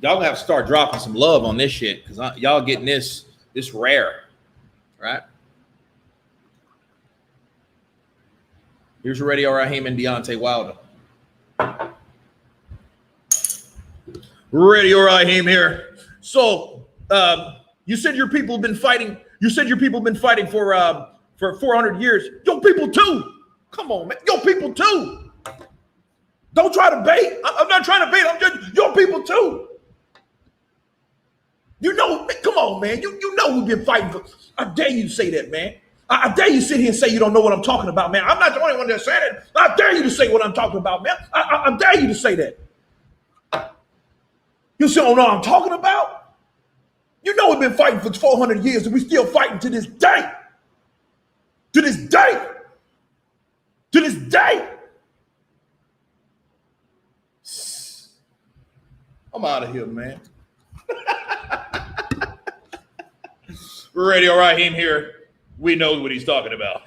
Y'all gonna have to start dropping some love on this shit because y'all getting this rare, right? Here's Radio Raheem and Deontay Wilder. Radio Raheem here. So you said your people have been fighting. You said your people have been fighting for 400 years. Your people too. Come on, man. Your people too. Don't try to bait. I'm not trying to bait. I'm just your people too. You know, come on, man. You know we've been fighting for. I dare you to say that, man. I dare you sit here and say you don't know what I'm talking about, man. I'm not the only one that said it. I dare you to say what I'm talking about, man. I dare you to say that. You still don't know what I'm talking about? You know we've been fighting for 400 years and we're still fighting to this day. To this day. To this day. I'm out of here, man. Radio Raheem here. We know what he's talking about.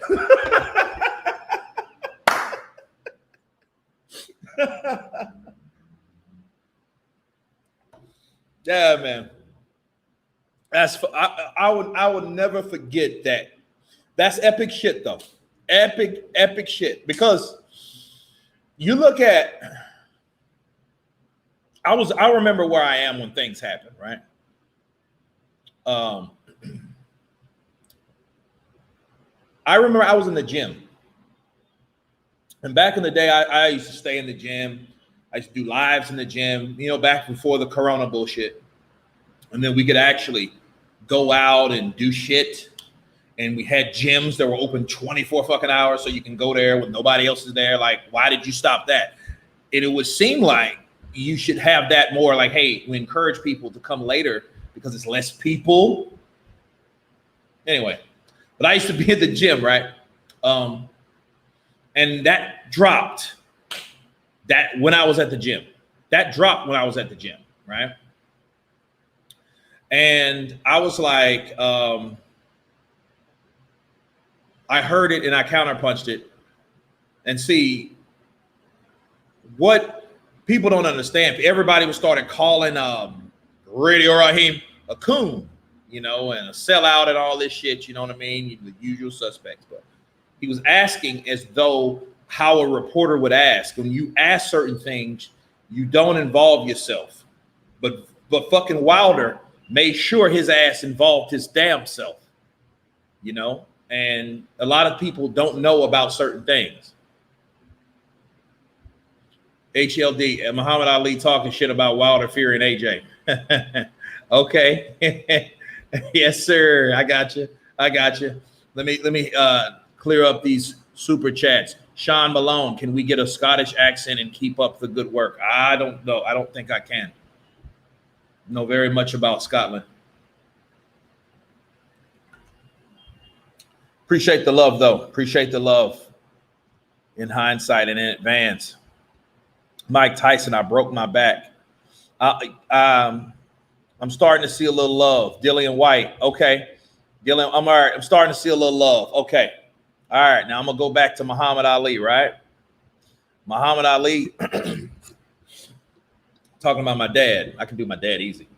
Yeah, man. I would never forget that. That's epic shit, though. Epic shit. Because you look at. I remember where I am when things happen, right? I remember I was in the gym. And back in the day, I used to stay in the gym. I used to do lives in the gym, you know, back before the Corona bullshit. And then we could actually go out and do shit. And we had gyms that were open 24 fucking hours so you can go there when nobody else is there. Like, why did you stop that? And it would seem like you should have that more like, hey, we encourage people to come later because it's less people. Anyway, but I used to be at the gym, right? And that dropped when I was at the gym. That dropped when I was at the gym, right? And I was like, I heard it and I counterpunched it. And see, what people don't understand, everybody was started calling Radio Raheem a coon, you know, and a sellout and all this shit, you know what I mean? The usual suspects. But he was asking as though how a reporter would ask. When you ask certain things, you don't involve yourself. But fucking Wilder made sure his ass involved his damn self, you know? And a lot of people don't know about certain things. HLD, Muhammad Ali talking shit about Wilder, Fury, and AJ. Okay. Yes, sir. I got you. Let me clear up these super chats. Sean Malone, can we get a Scottish accent and keep up the good work? I don't know. I don't think I can. Know very much about Scotland. Appreciate the love, though. Appreciate the love in hindsight and in advance. Mike Tyson, I broke my back. I'm starting to see a little love. Dillian White, okay. Dillian, I'm all right. I'm starting to see a little love. Okay. All right. Now I'm gonna go back to Muhammad Ali, right? Muhammad Ali talking about my dad. I can do my dad easy.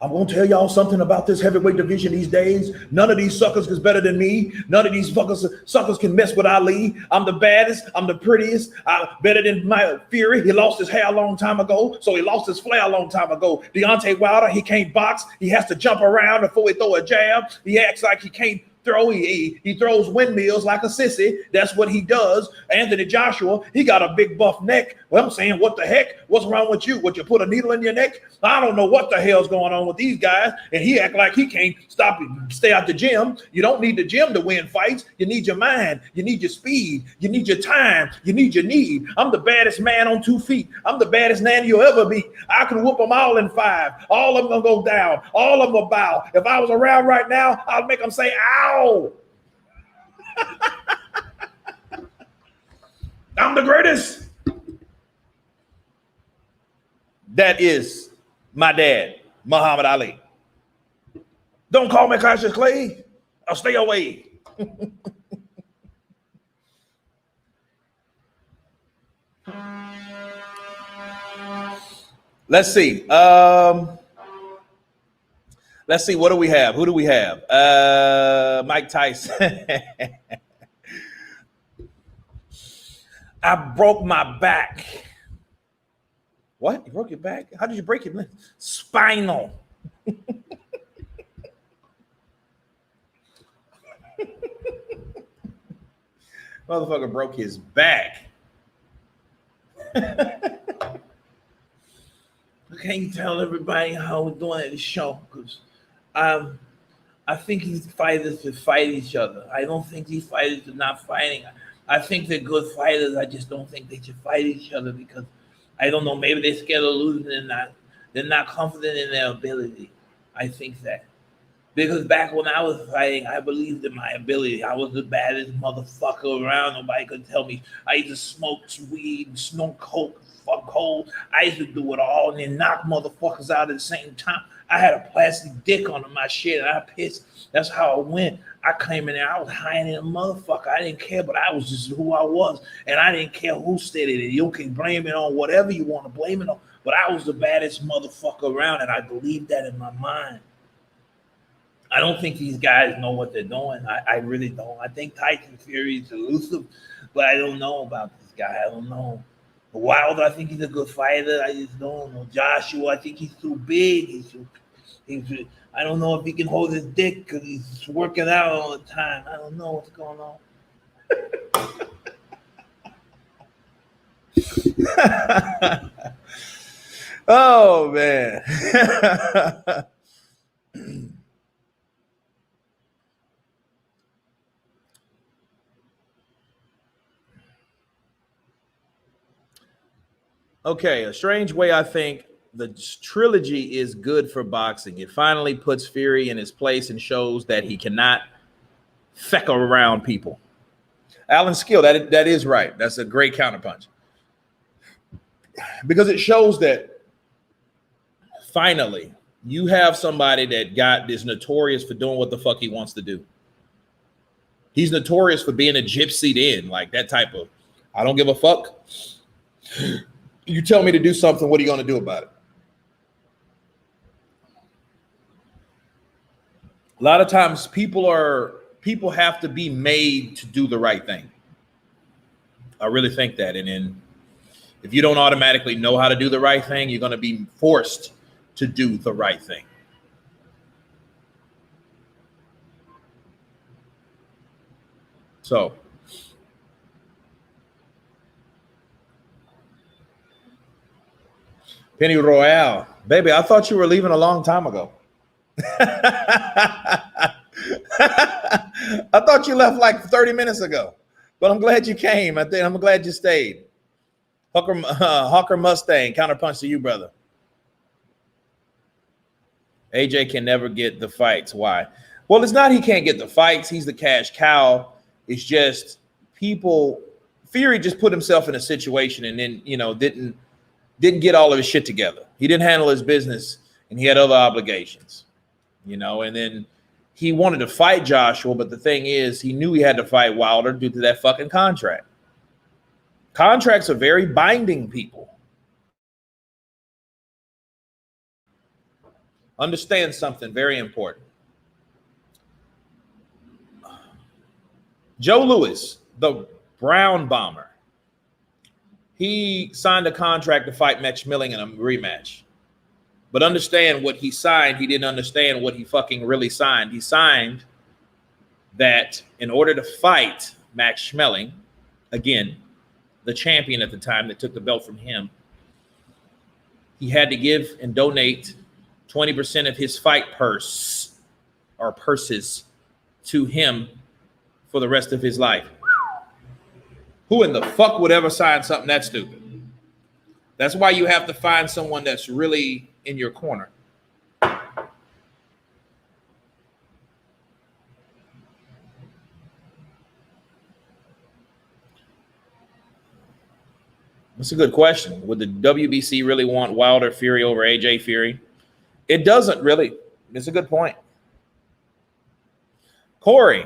I'm going to tell y'all something about this heavyweight division these days. None of these suckers is better than me. None of these suckers can mess with Ali. I'm the baddest. I'm the prettiest. I'm better than my Fury. He lost his hair a long time ago, so he lost his flair a long time ago. Deontay Wilder, he can't box. He has to jump around before he throw a jab. He acts like he can't He throws windmills like a sissy. That's what he does. Anthony Joshua, he got a big buff neck. Well, I'm saying, what the heck? What's wrong with you? Would you put a needle in your neck? I don't know what the hell's going on with these guys. And he act like he can't stay out the gym. You don't need the gym to win fights. You need your mind. You need your speed. You need your time. You need your need. I'm the baddest man on 2 feet. I'm the baddest man you'll ever be. I can whoop them all in 5. All of them gonna go down. All of them will bow. If I was around right now, I'd make them say, ow. I'm the greatest. That is my dad, Muhammad Ali. Don't call me Cassius Clay. I'll stay away. Let's see. Let's see. What do we have? Who do we have? Mike Tyson. I broke my back. What? You broke your back? How did you break it? Spinal. Motherfucker broke his back. Can you tell everybody how we're doing at the show? Because I think these fighters should fight each other. I don't think these fighters are not fighting. I think they're good fighters. I just don't think they should fight each other because I don't know. Maybe they're scared of losing and they're not confident in their ability. I think that. Because back when I was fighting, I believed in my ability. I was the baddest motherfucker around. Nobody could tell me. I used to smoke weed, smoke coke, fuck cold. I used to do it all and then knock motherfuckers out at the same time. I had a plastic dick under my shit and I pissed. That's how I went. I came in there. I was high in a motherfucker. I didn't care, but I was just who I was. And I didn't care who said it. You can blame it on whatever you want to blame it on. But I was the baddest motherfucker around and I believed that in my mind. I don't think these guys know what they're doing. I really don't. I think Tyson Fury is elusive, but I don't know about this guy. I don't know. Wilder, I think he's a good fighter. I just don't know. Joshua, I think he's too big. I don't know if he can hold his dick because he's working out all the time. I don't know what's going on. Oh, man. Okay, a strange way I think the trilogy is good for boxing. It finally puts Fury in his place and shows that he cannot feck around people. Alan Skill, that is right. That's a great counterpunch. Because it shows that finally you have somebody that is notorious for doing what the fuck he wants to do. He's notorious for being a gypsied in, like that type of, I don't give a fuck. You tell me to do something, what are you going to do about it? A lot of times people have to be made to do the right thing. I really think that. And then if you don't automatically know how to do the right thing, you're going to be forced to do the right thing. So Penny Royale, baby, I thought you were leaving a long time ago. I thought you left like 30 minutes ago, but I'm glad you came. I'm glad you stayed. Hawker Mustang, counterpunch to you, brother. AJ can never get the fights. Why? Well, it's not he can't get the fights. He's the cash cow. It's just Fury just put himself in a situation and then, didn't get all of his shit together. He didn't handle his business and he had other obligations, and then he wanted to fight Joshua. But the thing is, he knew he had to fight Wilder due to that fucking contract. Contracts are very binding, people. Understand something very important. Joe Louis, the Brown Bomber, he signed a contract to fight Maximilian in a rematch. But understand what he signed. He didn't understand what he fucking really signed. He signed that in order to fight Max Schmeling, again, the champion at the time that took the belt from him, he had to give and donate 20% of his fight purse or purses to him for the rest of his life. Who in the fuck would ever sign something that stupid? That's why you have to find someone that's really in your corner. That's a good question. Would the WBC really want Wilder Fury over AJ Fury? It doesn't really. It's a good point. Corey,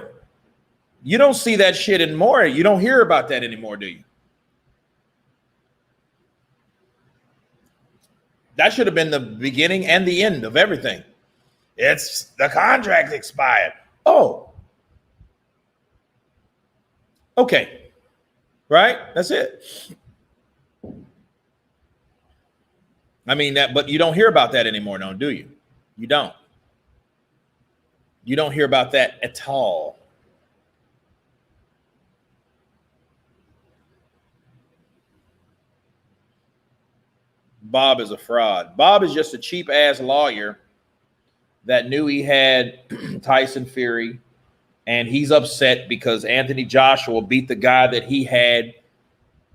you don't see that shit anymore. You don't hear about that anymore, do you? That should have been the beginning and the end of everything. It's the contract expired. Oh. Okay. Right? That's it. I mean that, but you don't hear about that anymore, no, do you? You don't. You don't hear about that at all. Bob is a fraud. Bob is just a cheap ass lawyer that knew he had Tyson Fury, and he's upset because Anthony Joshua beat the guy that he had,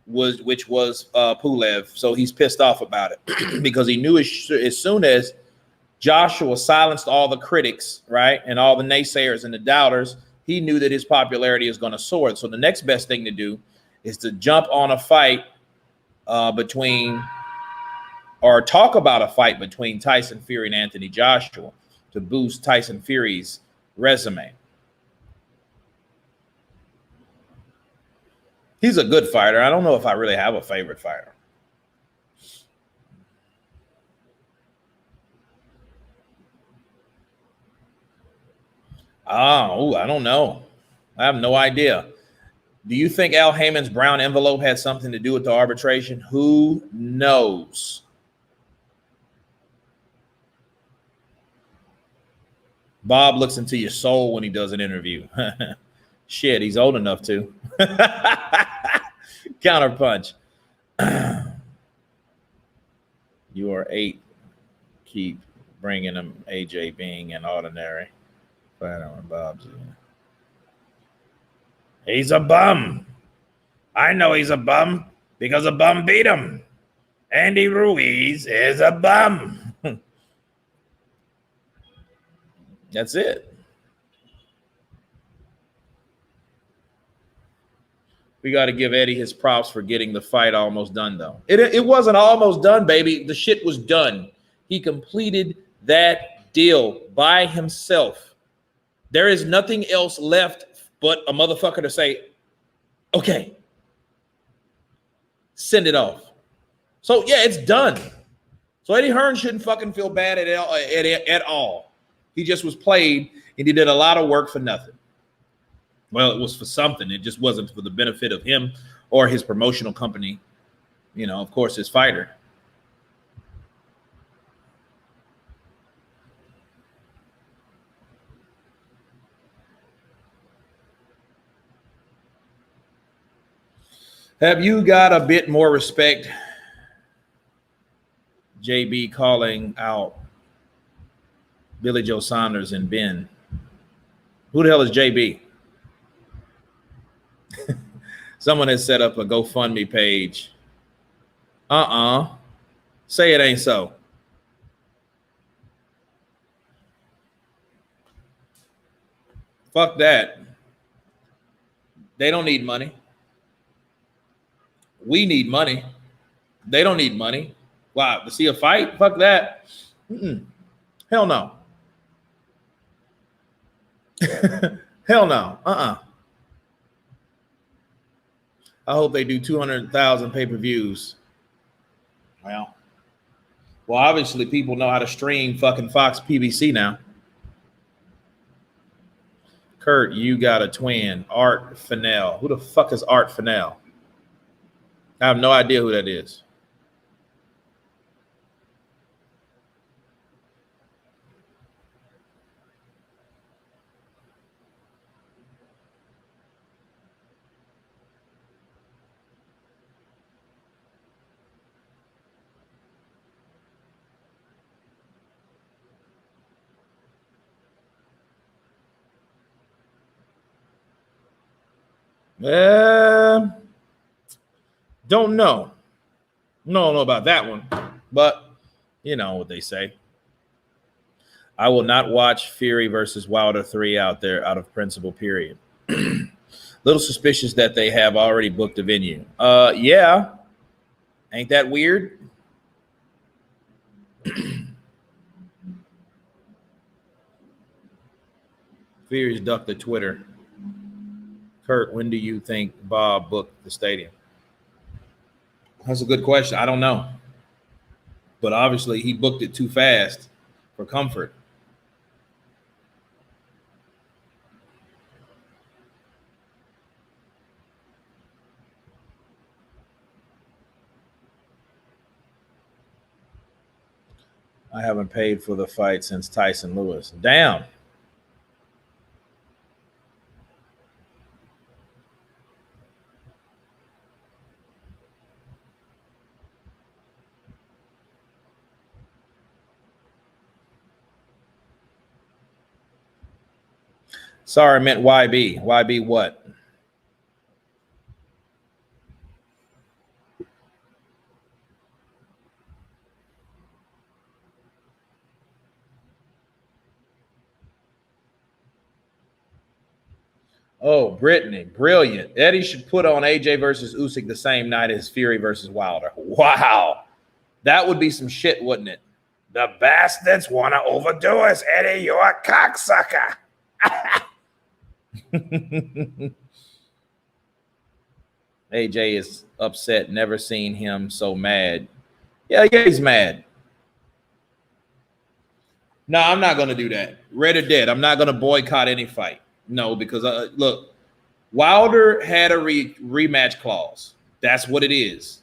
which was Pulev. So he's pissed off about it because he knew as soon as Joshua silenced all the critics, right, and all the naysayers and the doubters, he knew that his popularity is going to soar. So the next best thing to do is to jump on a fight or talk about a fight between Tyson Fury and Anthony Joshua to boost Tyson Fury's resume. He's a good fighter. I don't know if I really have a favorite fighter. Oh, I don't know. I have no idea. Do you think Al Heyman's brown envelope had something to do with the arbitration? Who knows? Bob looks into your soul when he does an interview. Shit, he's old enough to. Counterpunch. You are 8. Keep bringing him. AJ being an ordinary. Bob's. He's a bum. I know he's a bum because a bum beat him. Andy Ruiz is a bum. That's it. We got to give Eddie his props for getting the fight almost done, though. It wasn't almost done, baby. The shit was done. He completed that deal by himself. There is nothing else left but a motherfucker to say, okay, send it off. So, yeah, it's done. So Eddie Hearn shouldn't fucking feel bad at all. He just was played, and he did a lot of work for nothing. Well, it was for something. It just wasn't for the benefit of him or his promotional company. You know, of course, his fighter. Have you got a bit more respect? JB calling out Billy Joe Saunders and Ben. Who the hell is JB? Someone has set up a GoFundMe page. Say it ain't so. Fuck that. They don't need money. We need money. They don't need money. Wow, to see a fight? Fuck that. Hell no. Hell no. I hope they do 200,000 pay-per-views. Well, obviously people know how to stream fucking Fox PBC now. Kurt, you got a twin. Art Fennell. Who the fuck is Art Fennell? I have no idea who that is. Don't know. No, about that one. But you know what they say. I will not watch Fury versus Wilder 3 out of principle, period. Little suspicious that they have already booked a venue. Yeah. Ain't that weird? Fury's ducked the Twitter. Kurt, when do you think Bob booked the stadium? That's a good question. I don't know. But obviously he booked it too fast for comfort. I haven't paid for the fight since Tyson Lewis. Damn. Sorry, I meant YB. YB what? Oh, Brittany, brilliant. Eddie should put on AJ versus Usyk the same night as Fury versus Wilder. Wow. That would be some shit, wouldn't it? The bastards want to overdo us, Eddie. You're a cocksucker. AJ is upset. Never seen him so mad. Yeah, he's mad. No, I'm not going to do that. Red or dead. I'm not going to boycott any fight. No, because look, Wilder had a rematch clause. That's what it is.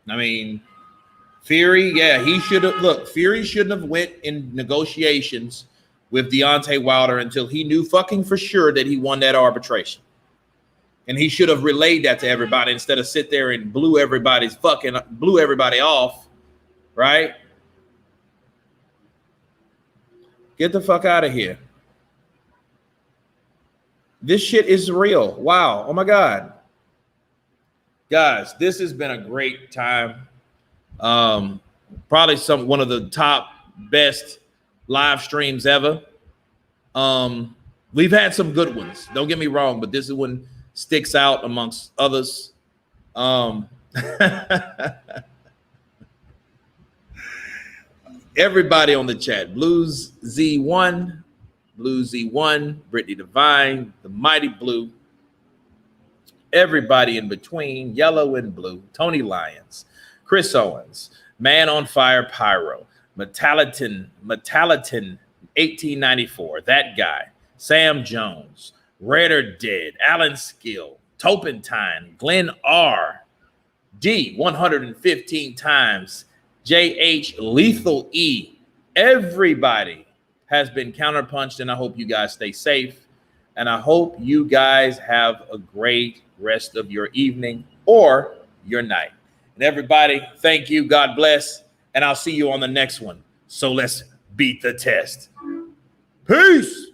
I mean, Fury, yeah, he should have. Look, Fury shouldn't have went in negotiations with Deontay Wilder until he knew fucking for sure that he won that arbitration. And he should have relayed that to everybody instead of sit there and blew everybody off, right? Get the fuck out of here. This shit is real. Wow. Oh my God. Guys, this has been a great time. Probably one of the top best live streams ever. We've had some good ones. Don't get me wrong, but this one sticks out amongst others. Everybody on the chat. Blues Z1, Brittany Divine, the Mighty Blue, everybody in between, Yellow and Blue, Tony Lyons, Chris Owens, Man on Fire Pyro, Metalliton 1894, that guy, Sam Jones, Red or Dead, Alan Skill, Topentine, Glenn R, D 115 times, JH Lethal E. Everybody has been counterpunched, and I hope you guys stay safe. And I hope you guys have a great rest of your evening or your night. And everybody, thank you. God bless. And I'll see you on the next one. So let's beat the test. Peace.